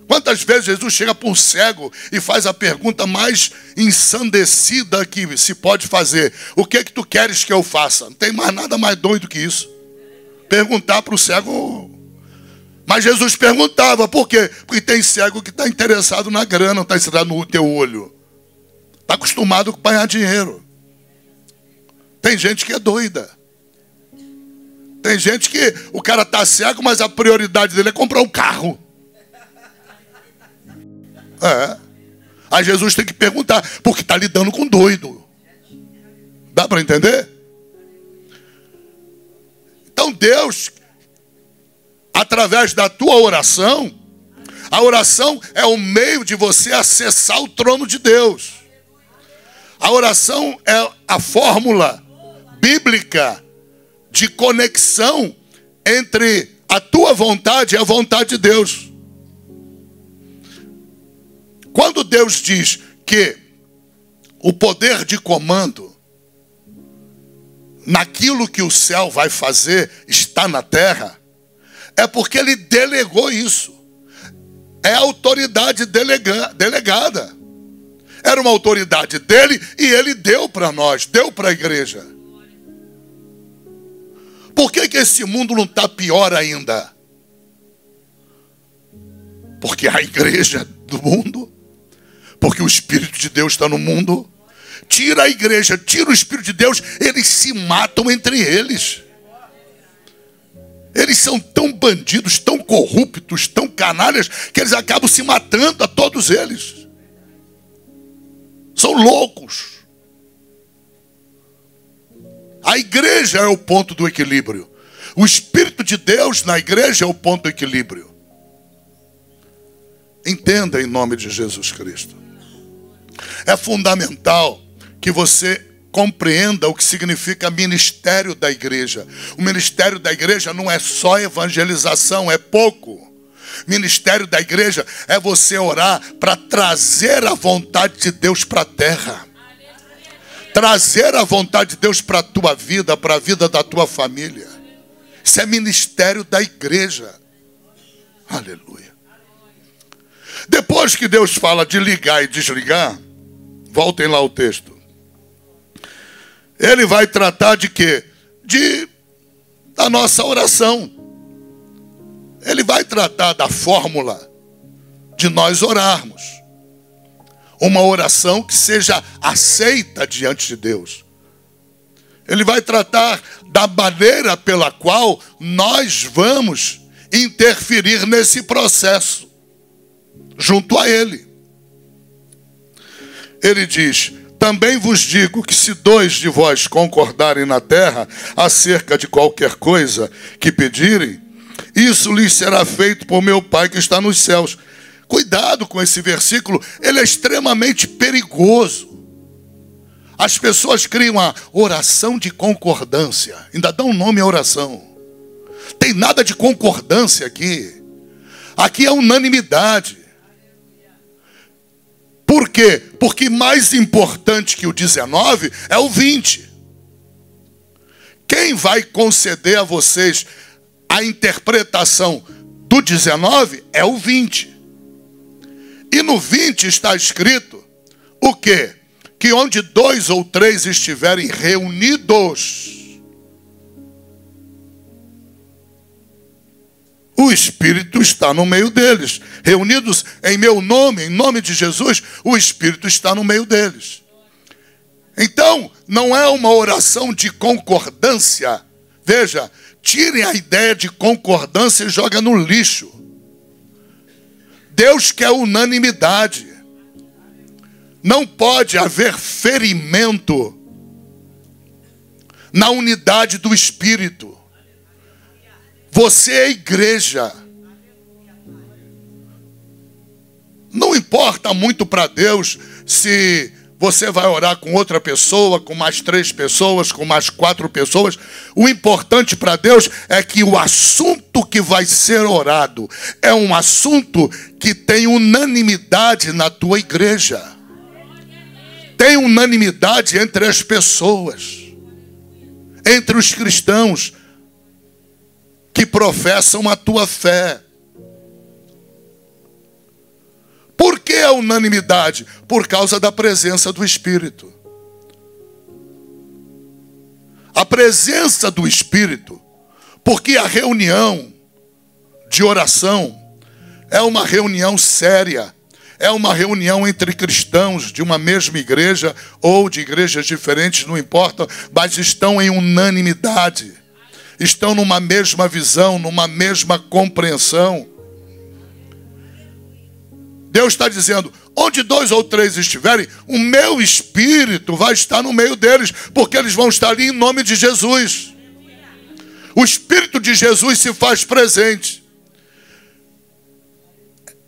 Quantas vezes Jesus chega para um cego e faz a pergunta mais ensandecida que se pode fazer: o que é que tu queres que eu faça? Não tem mais nada mais doido que isso. Perguntar para o cego. Mas Jesus perguntava, por quê? Porque tem cego que está interessado na grana, não está interessado no teu olho. Está acostumado a ganhar dinheiro. Tem gente que é doida. Tem gente que o cara está cego, mas a prioridade dele é comprar um carro. Aí Jesus tem que perguntar, porque está lidando com doido. Dá para entender? Então Deus, através da tua oração, a oração é o meio de você acessar o trono de Deus. A oração é a fórmula bíblica de conexão entre a tua vontade e a vontade de Deus. Quando Deus diz que o poder de comando naquilo que o céu vai fazer está na terra, é porque ele delegou isso. É autoridade delegada. Era uma autoridade dele e ele deu para nós, deu para a igreja. Por que esse mundo não está pior ainda? Porque a igreja do mundo, porque o Espírito de Deus está no mundo. Tira a igreja, tira o Espírito de Deus, eles se matam entre eles. Eles são tão bandidos, tão corruptos, tão canalhas, que eles acabam se matando a todos eles. São loucos. A igreja é o ponto do equilíbrio. O Espírito de Deus na igreja é o ponto do equilíbrio. Entenda em nome de Jesus Cristo. É fundamental que você compreenda o que significa ministério da igreja. O ministério da igreja não é só evangelização, é pouco. Ministério da igreja é você orar para trazer a vontade de Deus para a terra. Trazer a vontade de Deus para a tua vida, para a vida da tua família. Isso é ministério da igreja. Aleluia. Depois que Deus fala de ligar e desligar, voltem lá ao texto. Ele vai tratar de quê? Da nossa oração. Ele vai tratar da fórmula de nós orarmos. Uma oração que seja aceita diante de Deus. Ele vai tratar da maneira pela qual nós vamos interferir nesse processo, junto a Ele. Ele diz: também vos digo que se 2 de vós concordarem na terra acerca de qualquer coisa que pedirem, isso lhes será feito por meu Pai que está nos céus. Cuidado com esse versículo, ele é extremamente perigoso. As pessoas criam a oração de concordância, ainda dão um nome à oração. Tem nada de concordância aqui. Aqui é unanimidade. Por quê? Porque mais importante que o 19 é o 20. Quem vai conceder a vocês a interpretação do 19 é o 20. E no 20 está escrito o quê? Que onde 2 ou 3 estiverem reunidos, o Espírito está no meio deles. Reunidos em meu nome, em nome de Jesus, o Espírito está no meio deles. Então, não é uma oração de concordância. Veja, tirem a ideia de concordância e joga no lixo. Deus quer unanimidade. Não pode haver ferimento na unidade do Espírito. Você é igreja. Não importa muito para Deus se você vai orar com outra pessoa, com mais 3 pessoas, com mais 4 pessoas. O importante para Deus é que o assunto que vai ser orado é um assunto que tem unanimidade na tua igreja. Tem unanimidade entre as pessoas, entre os cristãos que professam a tua fé. Por que a unanimidade? Por causa da presença do Espírito. A presença do Espírito, porque a reunião de oração é uma reunião séria, é uma reunião entre cristãos de uma mesma igreja ou de igrejas diferentes, não importa, mas estão em unanimidade, estão numa mesma visão, numa mesma compreensão. Deus está dizendo: onde 2 ou 3 estiverem, o meu Espírito vai estar no meio deles, porque eles vão estar ali em nome de Jesus. O Espírito de Jesus se faz presente.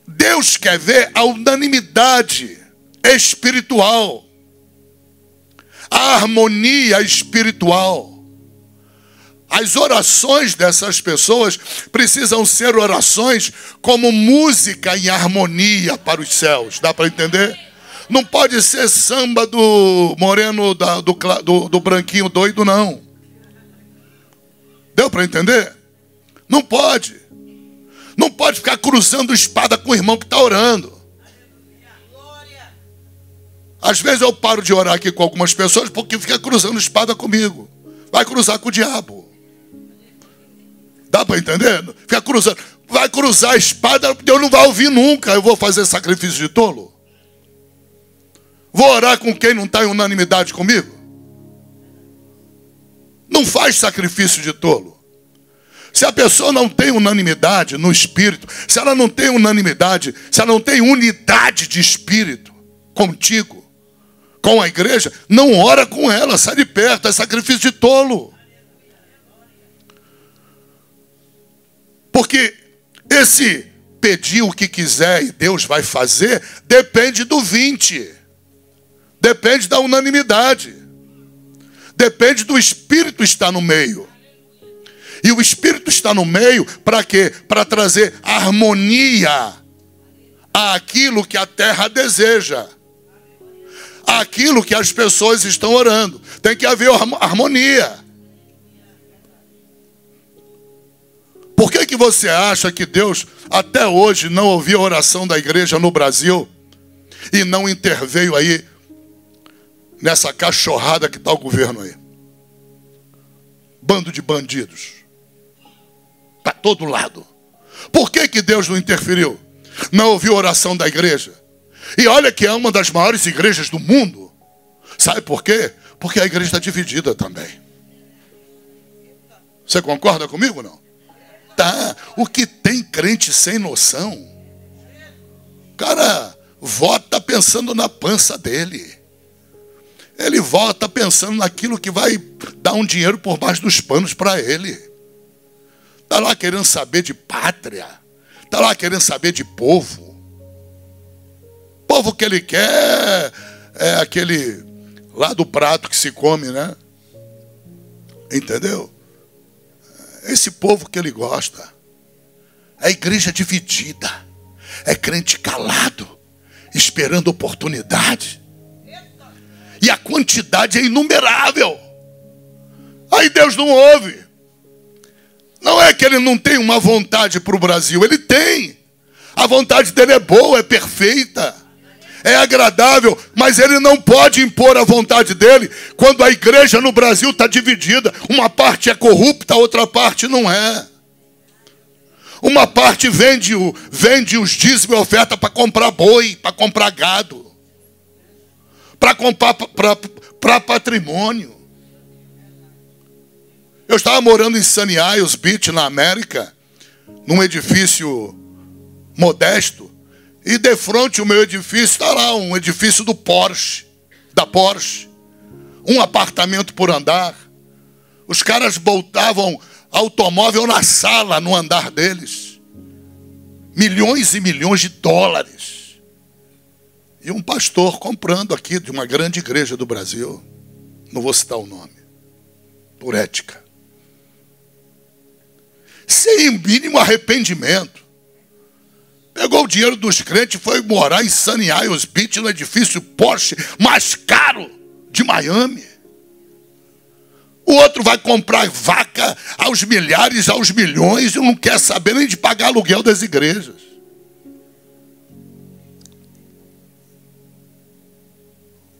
Deus quer ver a unanimidade espiritual, a harmonia espiritual. As orações dessas pessoas precisam ser orações como música em harmonia para os céus. Dá para entender? Não pode ser samba do moreno, do branquinho doido, não. Deu para entender? Não pode. Não pode ficar cruzando espada com o irmão que está orando. Às vezes eu paro de orar aqui com algumas pessoas porque fica cruzando espada comigo. Vai cruzar com o diabo. Dá para entender? Fica cruzando. Vai cruzar a espada, Deus não vai ouvir nunca. Eu vou fazer sacrifício de tolo? Vou orar com quem não está em unanimidade comigo? Não faz sacrifício de tolo. Se a pessoa não tem unanimidade no espírito, se ela não tem unanimidade, se ela não tem unidade de espírito contigo, com a igreja, não ora com ela, sai de perto, é sacrifício de tolo. Porque esse pedir o que quiser e Deus vai fazer, depende do 20. Depende da unanimidade. Depende do Espírito estar no meio. E o Espírito está no meio para quê? Para trazer harmonia àquilo que a terra deseja. Àquilo que as pessoas estão orando. Tem que haver harmonia. Por que você acha que Deus até hoje não ouviu a oração da igreja no Brasil e não interveio aí nessa cachorrada que está o governo aí? Bando de bandidos. Para todo lado. Por que Deus não interferiu? Não ouviu a oração da igreja? E olha que é uma das maiores igrejas do mundo. Sabe por quê? Porque a igreja está dividida também. Você concorda comigo ou não? Tá. O que tem crente sem noção? O cara vota pensando na pança dele. Ele vota pensando naquilo que vai dar um dinheiro por baixo dos panos para ele. Está lá querendo saber de pátria. Está lá querendo saber de povo. O povo que ele quer é aquele lá do prato que se come, né? Entendeu? Esse povo que ele gosta. É igreja dividida. É crente calado, esperando oportunidade. E a quantidade é inumerável. Aí Deus não ouve. Não é que ele não tem uma vontade para o Brasil. Ele tem. A vontade dele é boa, é perfeita. É agradável. Mas ele não pode impor a vontade dele quando a igreja no Brasil está dividida. Uma parte é corrupta, a outra parte não é. Uma parte vende os dízimos e oferta para comprar boi, para comprar gado. Para comprar para patrimônio. Eu estava morando em Sunny Isles Beach, na América, num edifício modesto, e de frente ao meu edifício está lá um edifício da Porsche, um apartamento por andar. Os caras botavam automóvel na sala, no andar deles. Milhões e milhões de dólares. E um pastor comprando aqui de uma grande igreja do Brasil, não vou citar o nome, por ética. Sem mínimo arrependimento. Pegou o dinheiro dos crentes e foi morar em Sunny Isles Beach, no edifício Porsche mais caro de Miami. O outro vai comprar vaca aos milhares, aos milhões, e não quer saber nem de pagar aluguel das igrejas.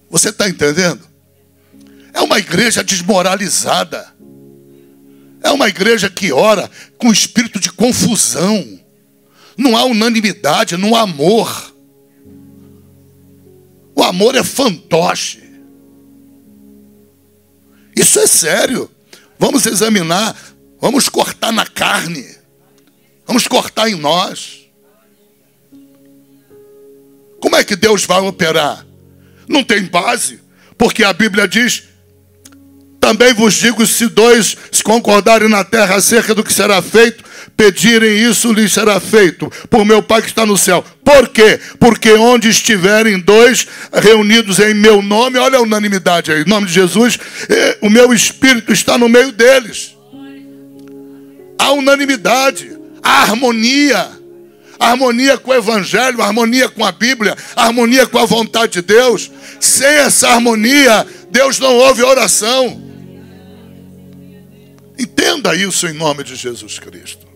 Você está entendendo? É uma igreja desmoralizada. É uma igreja que ora com espírito de confusão. Não há unanimidade, não há amor. O amor é fantoche. Isso é sério. Vamos examinar, vamos cortar na carne. Vamos cortar em nós. Como é que Deus vai operar? Não tem base, porque a Bíblia diz: também vos digo, se dois se concordarem na terra acerca do que será feito, pedirem isso, lhes será feito por meu Pai que está no céu. Por quê? Porque onde estiverem dois reunidos em meu nome, olha a unanimidade aí, em nome de Jesus, o meu Espírito está no meio deles. A unanimidade, a harmonia. Harmonia com o Evangelho, harmonia com a Bíblia, harmonia com a vontade de Deus. Sem essa harmonia, Deus não ouve a oração. Entenda. Entenda isso em nome de Jesus Cristo.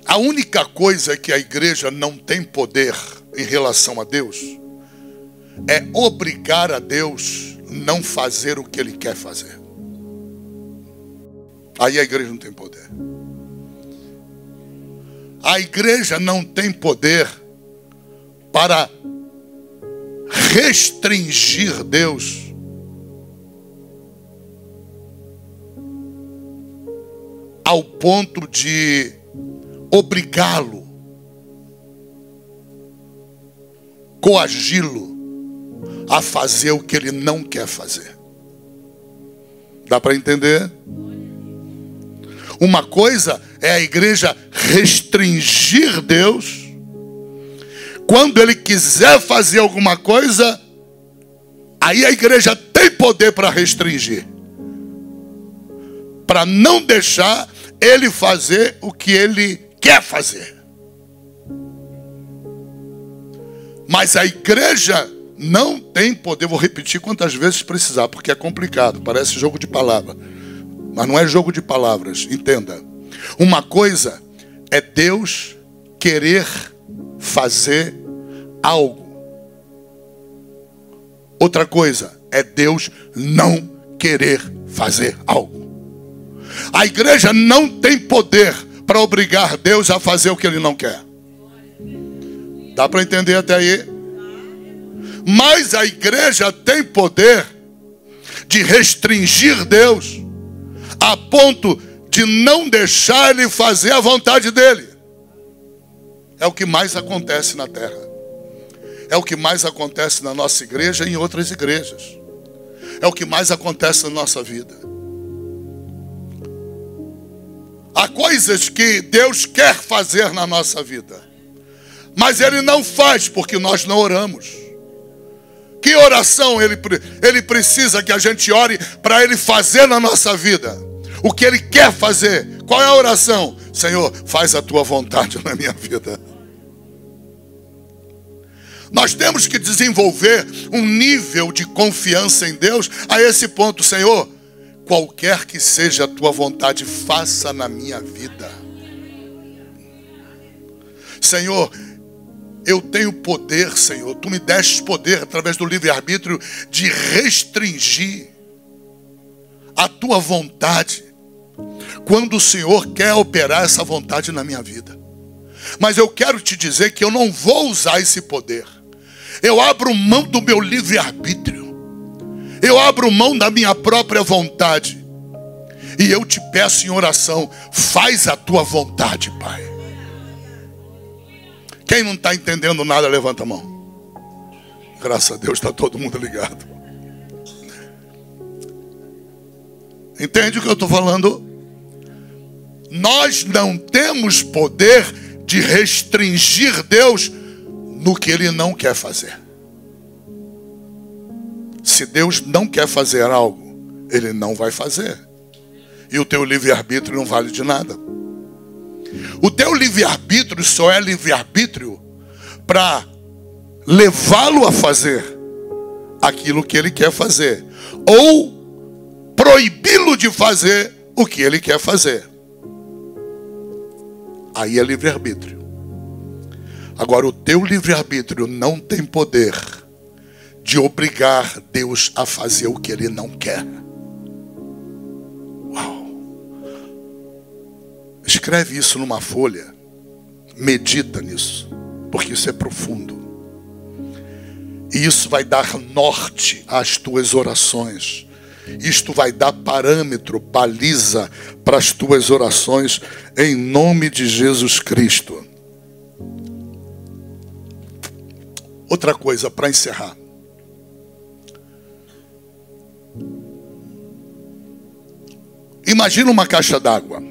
A única coisa que a igreja não tem poder em relação a Deus é obrigar a Deus a não fazer o que Ele quer fazer. Aí a igreja não tem poder. A igreja não tem poder para restringir Deus ao ponto de obrigá-lo, coagi-lo a fazer o que ele não quer fazer. Dá para entender? Uma coisa é a igreja restringir Deus. Quando ele quiser fazer alguma coisa, aí a igreja tem poder para restringir, para não deixar ele fazer o que ele quer fazer. Mas a igreja não tem poder. Vou repetir quantas vezes precisar, porque é complicado, parece jogo de palavras, mas não é jogo de palavras. Entenda, uma coisa é Deus querer fazer algo, outra coisa é Deus não querer fazer algo. A igreja não tem poder para obrigar Deus a fazer o que Ele não quer. Dá para entender até aí? Mas a igreja tem poder de restringir Deus a ponto de não deixar Ele fazer a vontade dEle. É o que mais acontece na terra. É o que mais acontece na nossa igreja e em outras igrejas. É o que mais acontece na nossa vida. Há coisas que Deus quer fazer na nossa vida, mas Ele não faz porque nós não oramos. Que oração Ele precisa que a gente ore para Ele fazer na nossa vida o que Ele quer fazer? Qual é a oração? Senhor, faz a Tua vontade na minha vida. Nós temos que desenvolver um nível de confiança em Deus a esse ponto. Senhor, qualquer que seja a Tua vontade, faça na minha vida. Senhor, eu tenho poder, Senhor. Tu me deste poder através do livre-arbítrio de restringir a Tua vontade quando o Senhor quer operar essa vontade na minha vida. Mas eu quero te dizer que eu não vou usar esse poder. Eu abro mão do meu livre-arbítrio. Eu abro mão da minha própria vontade. E eu te peço em oração, faz a Tua vontade, Pai. Quem não está entendendo nada, levanta a mão. Graças a Deus está todo mundo ligado. Entende o que eu estou falando? Nós não temos poder de restringir Deus no que Ele não quer fazer. Se Deus não quer fazer algo, Ele não vai fazer. E o teu livre-arbítrio não vale de nada. O teu livre-arbítrio só é livre-arbítrio para levá-lo a fazer aquilo que ele quer fazer, ou proibi-lo de fazer o que ele quer fazer. Aí é livre-arbítrio. Agora, o teu livre-arbítrio não tem poder de obrigar Deus a fazer o que Ele não quer. Uau! Escreve isso numa folha. Medita nisso, porque isso é profundo. E isso vai dar norte às tuas orações. Isto vai dar parâmetro, baliza para as tuas orações, em nome de Jesus Cristo. Outra coisa para encerrar. Imagina uma caixa d'água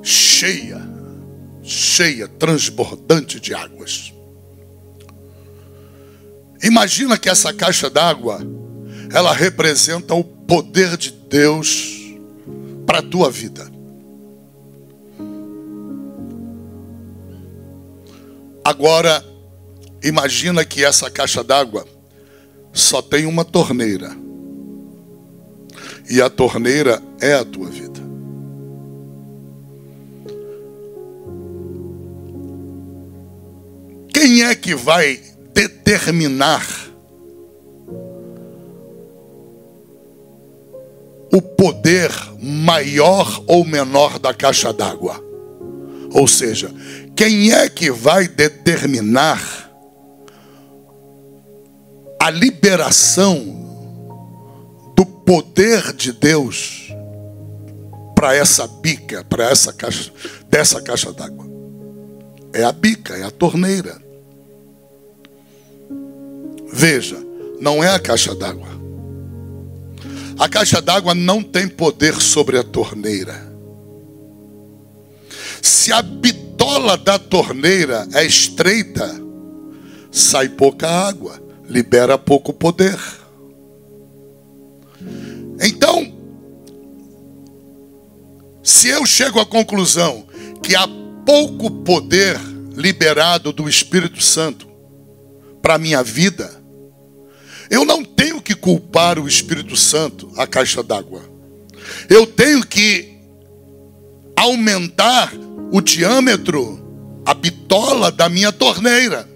cheia, transbordante de águas. Imagina que essa caixa d'água, ela representa o poder de Deus para a tua vida. Agora, imagina que essa caixa d'água só tem uma torneira. E a torneira é a tua vida. Quem é que vai determinar o poder maior ou menor da caixa d'água? Ou seja, quem é que vai determinar a liberação do poder de Deus para essa bica, para essa caixa, dessa caixa d'água? É a bica, é a torneira. Veja, não é a caixa d'água. A caixa d'água não tem poder sobre a torneira. Se a bitola da torneira é estreita, sai pouca água, libera pouco poder. Então, se eu chego à conclusão que há pouco poder liberado do Espírito Santo para a minha vida, eu não tenho que culpar o Espírito Santo, a caixa d'água. Eu tenho que aumentar o diâmetro, a bitola da minha torneira.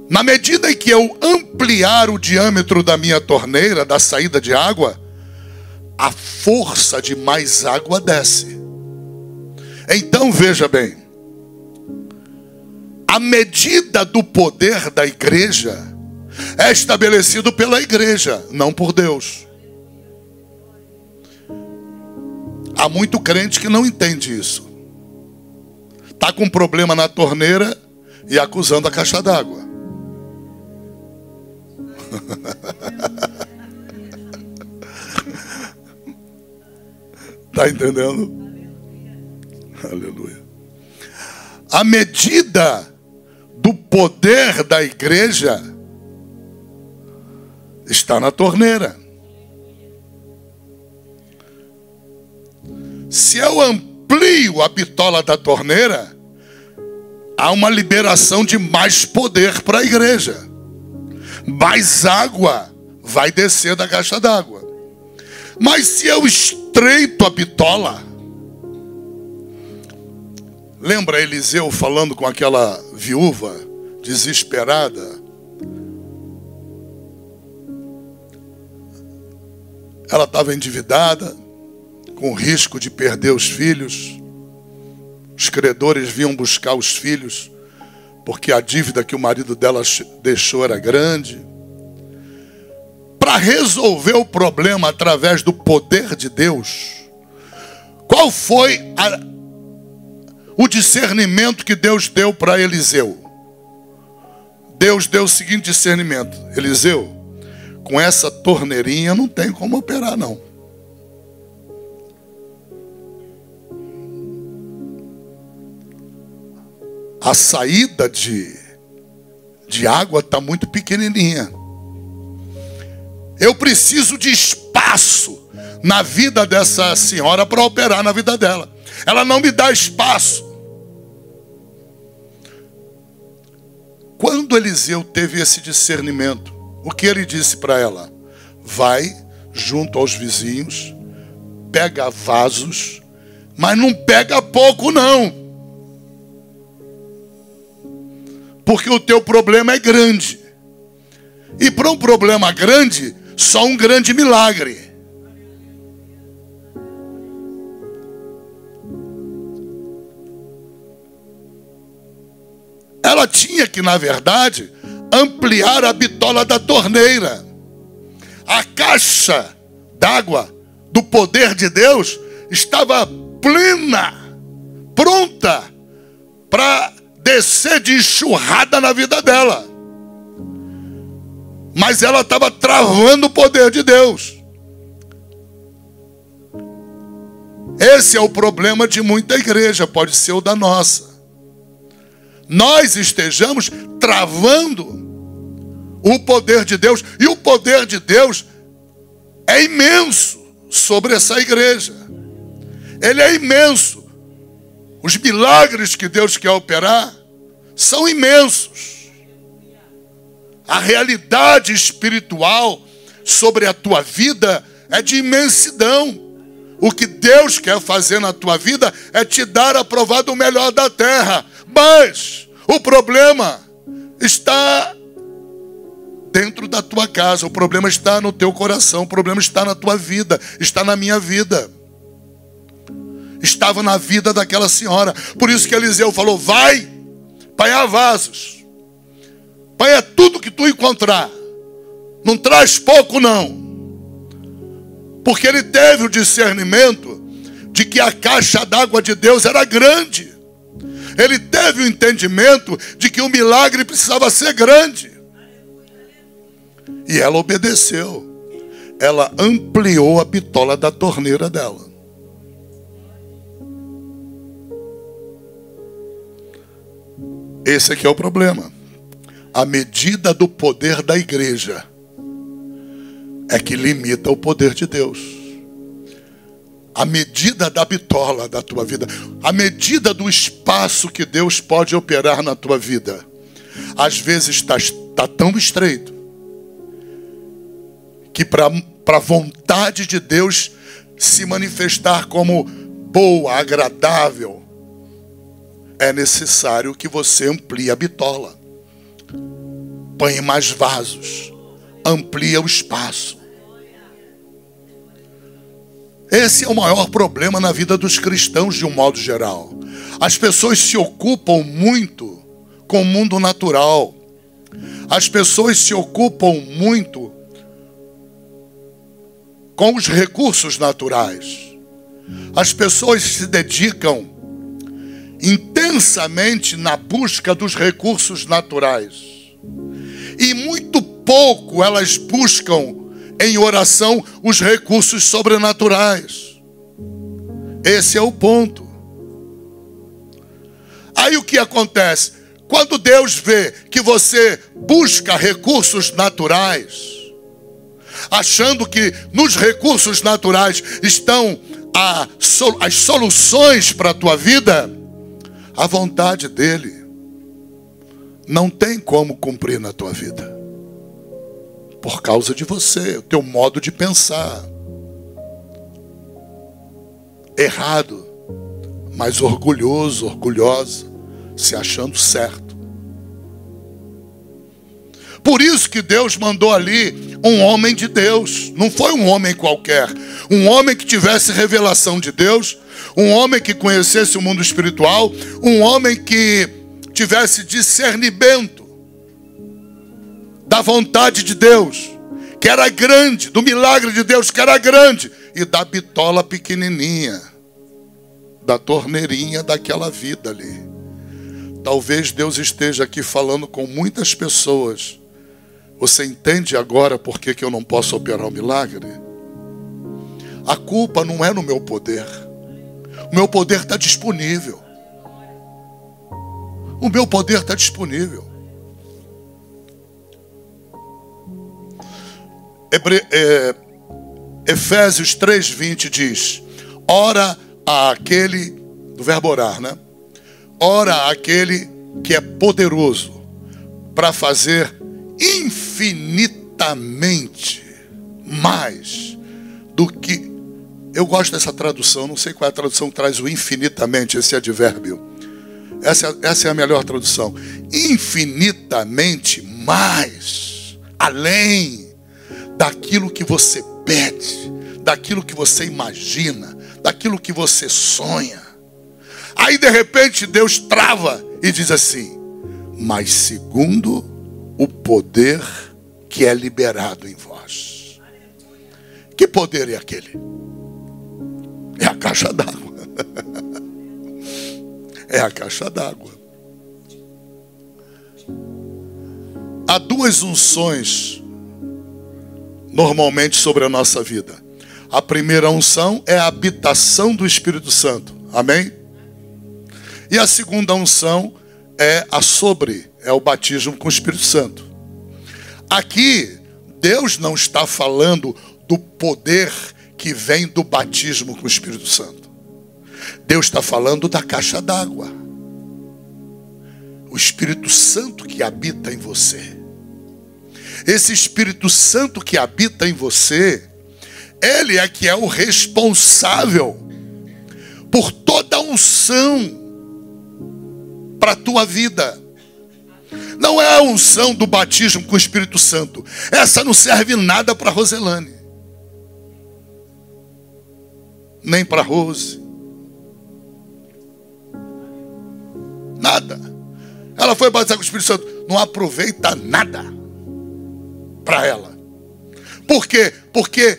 Na medida em que eu ampliar o diâmetro da minha torneira, da saída de água, a força de mais água desce. Então veja bem, a medida do poder da igreja é estabelecido pela igreja, não por Deus. Há muito crente que não entende isso. Está com um problema na torneira e acusando a caixa d'água. Está entendendo? Aleluia. A medida do poder da igreja está na torneira. Se eu amplio a bitola da torneira, há uma liberação de mais poder para a igreja. Mais água vai descer da caixa d'água. Mas se eu estreito a bitola, lembra Eliseu falando com aquela viúva desesperada? Ela estava endividada, com risco de perder os filhos. Os credores vinham buscar os filhos, porque a dívida que o marido dela deixou era grande. Para resolver o problema através do poder de Deus, qual foi o discernimento que Deus deu para Eliseu? Deus deu o seguinte discernimento: Eliseu, com essa torneirinha não tem como operar não. A saída de água está muito pequenininha. Eu preciso de espaço na vida dessa senhora para operar na vida dela. Ela não me dá espaço. Quando Eliseu teve esse discernimento, o que ele disse para ela? Vai junto aos vizinhos, pega vasos, mas não pega pouco não. Porque o teu problema é grande. E para um problema grande, só um grande milagre. Ela tinha que, na verdade, ampliar a bitola da torneira. A caixa d'água do poder de Deus estava plena, pronta para descer de enxurrada na vida dela. Mas ela estava travando o poder de Deus. Esse é o problema de muita igreja, pode ser o da nossa. Nós estejamos travando o poder de Deus, e o poder de Deus é imenso sobre essa igreja. Ele é imenso. Os milagres que Deus quer operar são imensos. A realidade espiritual sobre a tua vida é de imensidão. O que Deus quer fazer na tua vida é te dar a provar do melhor da terra. Mas o problema está dentro da tua casa. O problema está no teu coração. O problema está na tua vida. Está na minha vida. Estava na vida daquela senhora. Por isso que Eliseu falou: vai apanhar vasos. Apanha tudo que tu encontrar. Não traz pouco não. Porque ele teve o discernimento de que a caixa d'água de Deus era grande. Ele teve o entendimento de que o milagre precisava ser grande. E ela obedeceu. Ela ampliou a bitola da torneira dela. Esse aqui é o problema. A medida do poder da igreja é que limita o poder de Deus. A medida da bitola da tua vida, a medida do espaço que Deus pode operar na tua vida, às vezes está tão estreito que para a vontade de Deus se manifestar como boa, agradável, é necessário que você amplie a bitola, põe mais vasos, amplia o espaço. Esse é o maior problema na vida dos cristãos de um modo geral. As pessoas se ocupam muito com o mundo natural. As pessoas se ocupam muito com os recursos naturais. As pessoas se dedicam intensamente na busca dos recursos naturais. E muito pouco elas buscam em oração os recursos sobrenaturais. Esse é o ponto. Aí o que acontece? Quando Deus vê que você busca recursos naturais, achando que nos recursos naturais estão as soluções para a tua vida, a vontade dele não tem como cumprir na tua vida. Por causa de você, o teu modo de pensar. Errado, mas orgulhoso, orgulhosa, se achando certo. Por isso que Deus mandou ali um homem de Deus. Não foi um homem qualquer. Um homem que tivesse revelação de Deus. Um homem que conhecesse o mundo espiritual. Um homem que tivesse discernimento da vontade de Deus, que era grande, do milagre de Deus, que era grande, e da bitola pequenininha, da torneirinha daquela vida ali. Talvez Deus esteja aqui falando com muitas pessoas. Você entende agora por que eu não posso operar o milagre? A culpa não é no meu poder. O meu poder está disponível. O meu poder está disponível. Efésios 3:20 diz: ora àquele, do verbo orar, né? Ora àquele que é poderoso para fazer infinitamente mais do que... Eu gosto dessa tradução, não sei qual é a tradução que traz o infinitamente, esse advérbio. Essa é a melhor tradução. Infinitamente mais, além daquilo que você pede, daquilo que você imagina, daquilo que você sonha. Aí de repente Deus trava e diz assim: mas segundo o poder que é liberado em vós. Que poder é aquele? É a caixa d'água. É a caixa d'água. Há duas unções normalmente sobre a nossa vida. A primeira unção é a habitação do Espírito Santo. Amém? E a segunda unção é é o batismo com o Espírito Santo. Aqui, Deus não está falando do poder que vem do batismo com o Espírito Santo. Deus está falando da caixa d'água. O Espírito Santo que habita em você. esse Espírito Santo que habita em você, ele é que é o responsável por toda a unção para a tua vida. Não é a unção do batismo com o Espírito Santo. Essa não serve nada para Roselane, nem para Rose. Nada. Ela foi batizada com o Espírito Santo, não aproveita nada para ela. Por quê? Porque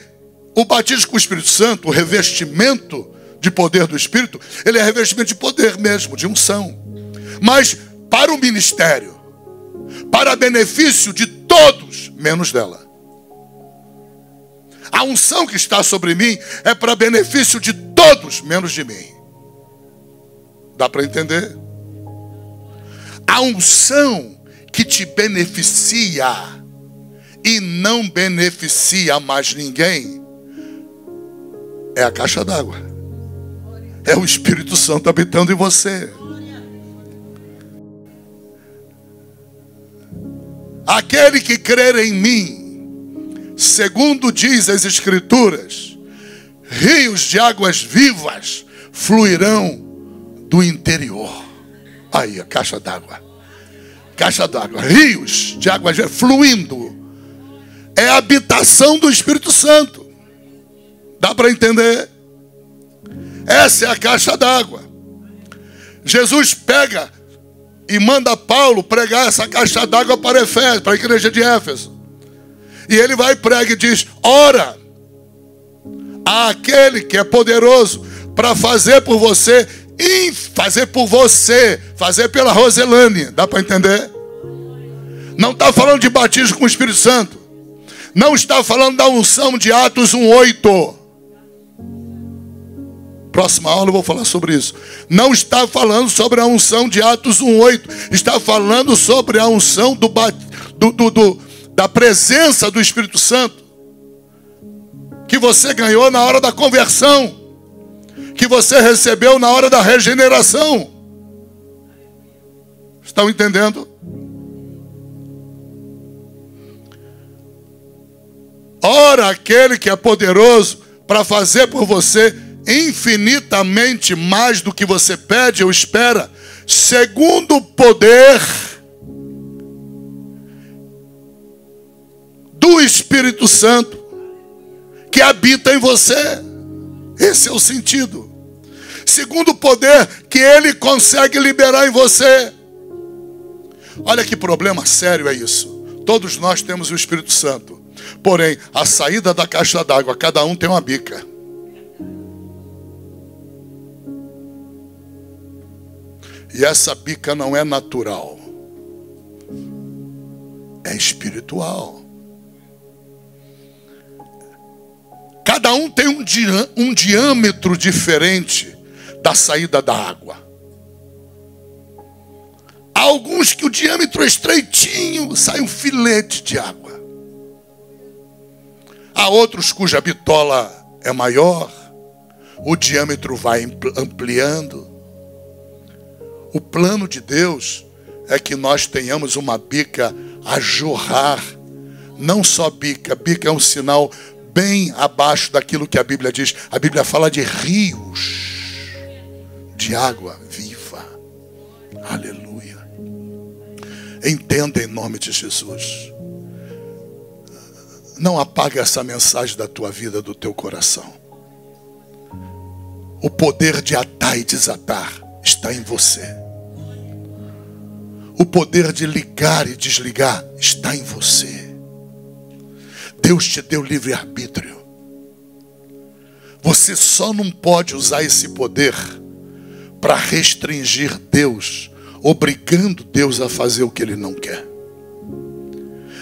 o batismo com o Espírito Santo, o revestimento de poder do Espírito, ele é revestimento de poder mesmo, de unção. Mas para o ministério, para benefício de todos, menos dela. A unção que está sobre mim é para benefício de todos, menos de mim. Dá para entender? A unção que te beneficia e não beneficia mais ninguém é a caixa d'água. É o Espírito Santo habitando em você. Aquele que crer em mim, segundo diz as Escrituras, rios de águas vivas fluirão do interior. Aí, a caixa d'água. Caixa d'água. Rios de águas vivas fluindo. É a habitação do Espírito Santo. Dá para entender? Essa é a caixa d'água. Jesus pega e manda Paulo pregar essa caixa d'água para Efésio, para a igreja de Éfeso. E ele vai e prega e diz: ora àquele que é poderoso para fazer por você, fazer pela Roselane. Dá para entender? Não está falando de batismo com o Espírito Santo. Não está falando da unção de Atos 1:8. Próxima aula eu vou falar sobre isso. Não está falando sobre a unção de Atos 1:8. Está falando sobre a unção da presença do Espírito Santo, que você ganhou na hora da conversão, que você recebeu na hora da regeneração. Estão entendendo? Ora, aquele que é poderoso para fazer por você infinitamente mais do que você pede ou espera, segundo o poder do Espírito Santo que habita em você. Esse é o sentido. Segundo o poder que ele consegue liberar em você. Olha que problema sério é isso. Todos nós temos o Espírito Santo. Porém, a saída da caixa d'água, cada um tem uma bica. E essa bica não é natural. É espiritual. Cada um tem um diâmetro diferente da saída da água. Há alguns que o diâmetro é estreitinho, sai um filete de água. Há outros cuja bitola é maior, o diâmetro vai ampliando. O plano de Deus é que nós tenhamos uma bica a jorrar. Não só bica, bica é um sinal bem abaixo daquilo que a Bíblia diz. A Bíblia fala de rios de água viva. Aleluia. Entenda em nome de Jesus. Não apague essa mensagem da tua vida, do teu coração. O poder de atar e desatar está em você. O poder de ligar e desligar está em você. Deus te deu livre-arbítrio. Você só não pode usar esse poder para restringir Deus, obrigando Deus a fazer o que Ele não quer.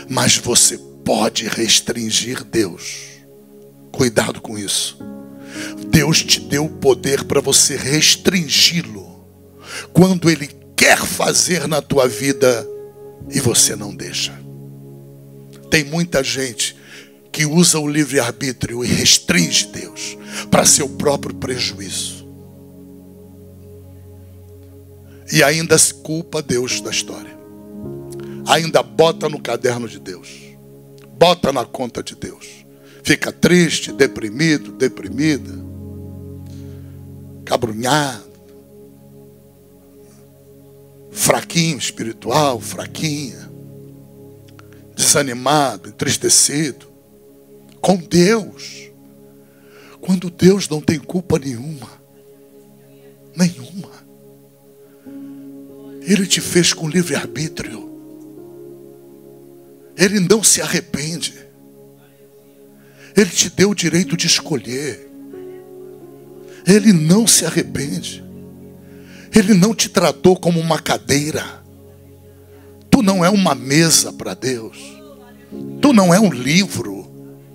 Mas você pode restringir Deus. Cuidado com isso. Deus te deu o poder para você restringi-lo quando Ele quer fazer na tua vida e você não deixa. Tem muita gente que usa o livre-arbítrio e restringe Deus para seu próprio prejuízo. E ainda se culpa Deus da história. Ainda bota no caderno de Deus. bota na conta de Deus. Fica triste, deprimido, deprimida, cabrunhado, fraquinho espiritual, fraquinha, desanimado, entristecido, com Deus, quando Deus não tem culpa nenhuma. Ele te fez com livre-arbítrio. Ele não se arrepende. Ele te deu o direito de escolher. Ele não se arrepende. Ele não te tratou como uma cadeira. Tu não é uma mesa para Deus. Tu não é um livro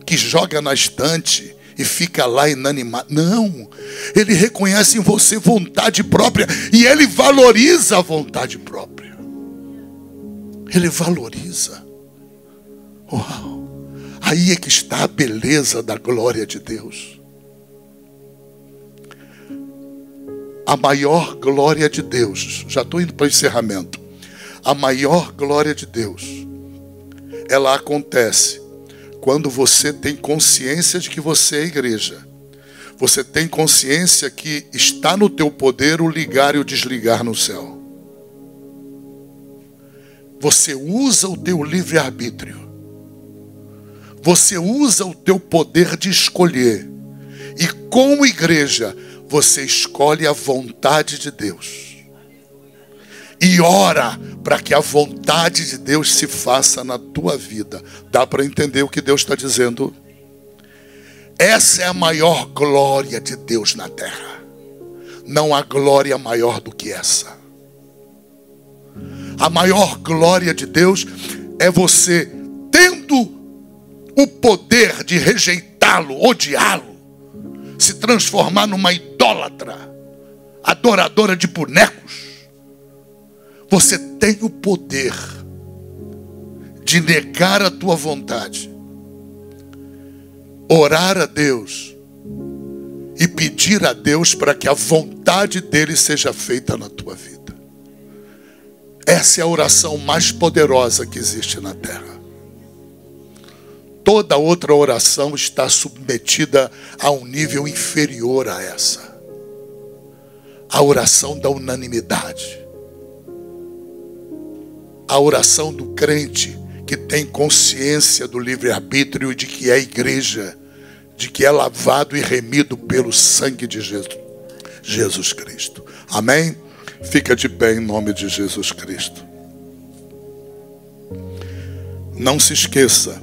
que joga na estante e fica lá inanimado. Não. Ele reconhece em você vontade própria. E Ele valoriza a vontade própria. Ele valoriza. Uau. Aí é que está a beleza da glória de Deus. A maior glória de Deus. Já estou indo para o encerramento. A maior glória de Deus, ela acontece quando você tem consciência de que você é igreja. Você tem consciência que está no teu poder o ligar e o desligar no céu. Você usa o teu livre-arbítrio. Você usa o teu poder de escolher. E como igreja, você escolhe a vontade de Deus. E ora para que a vontade de Deus se faça na tua vida. Dá para entender o que Deus está dizendo? Essa é a maior glória de Deus na terra. Não há glória maior do que essa. A maior glória de Deus é você tendo o poder de rejeitá-lo, odiá-lo, se transformar numa idólatra, adoradora de bonecos. Você tem o poder de negar a tua vontade, orar a Deus e pedir a Deus para que a vontade dele seja feita na tua vida. Essa é a oração mais poderosa que existe na terra. Toda outra oração está submetida a um nível inferior a essa. A oração da unanimidade. A oração do crente que tem consciência do livre-arbítrio e de que é igreja, de que é lavado e remido pelo sangue de Jesus Cristo. Amém? Fica de pé em nome de Jesus Cristo. Não se esqueça,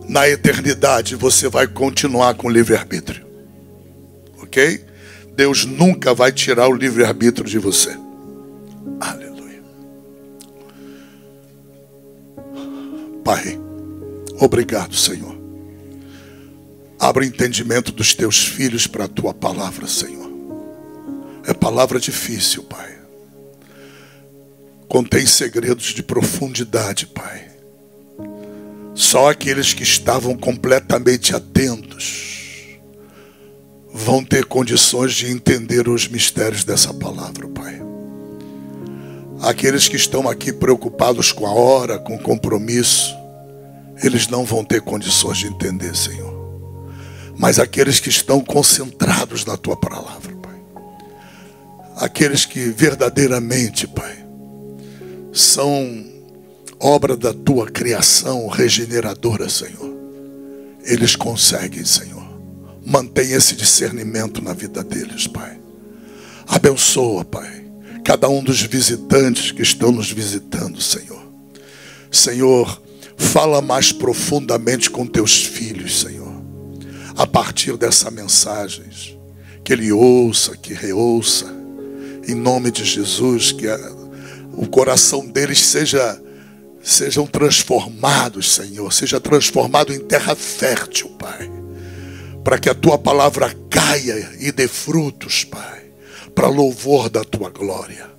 na eternidade você vai continuar com livre-arbítrio. Ok? Deus nunca vai tirar o livre-arbítrio de você. Aleluia. Pai, obrigado, Senhor. Abra o entendimento dos teus filhos para a tua palavra, Senhor. É palavra difícil, Pai. Contém segredos de profundidade, Pai. Só aqueles que estavam completamente atentos vão ter condições de entender os mistérios dessa palavra, Pai. Aqueles que estão aqui preocupados com a hora, com o compromisso, eles não vão ter condições de entender, Senhor. Mas aqueles que estão concentrados na tua palavra, Pai. Aqueles que verdadeiramente, Pai, são obra da tua criação regeneradora, Senhor. Eles conseguem, Senhor. Mantenha esse discernimento na vida deles, Pai. Abençoa, Pai, cada um dos visitantes que estão nos visitando, Senhor. Senhor, fala mais profundamente com teus filhos, Senhor. A partir dessa mensagem, que ele ouça, que reouça, em nome de Jesus, que o coração deles sejam transformados, Senhor. Seja transformado em terra fértil, Pai. Para que a tua palavra caia e dê frutos, Pai. Para louvor da tua glória.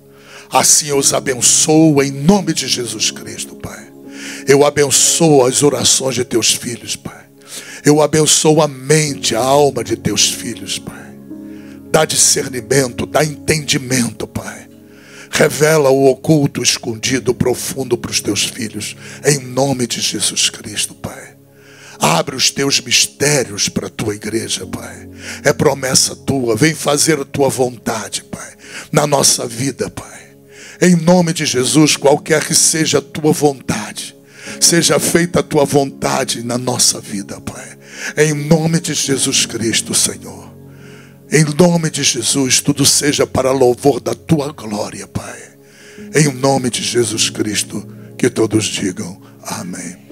Assim eu os abençoo em nome de Jesus Cristo, Pai. Eu abençoo as orações de teus filhos, Pai. Eu abençoo a mente, a alma de teus filhos, Pai. Dá discernimento, dá entendimento, Pai. Revela o oculto, o escondido, o profundo para os teus filhos. Em nome de Jesus Cristo, Pai. Abre os teus mistérios para a tua igreja, Pai. É promessa tua. Vem fazer a tua vontade, Pai, na nossa vida, Pai. Em nome de Jesus, qualquer que seja a tua vontade, seja feita a tua vontade na nossa vida, Pai. Em nome de Jesus Cristo, Senhor. Em nome de Jesus, tudo seja para louvor da tua glória, Pai. Em nome de Jesus Cristo, que todos digam amém.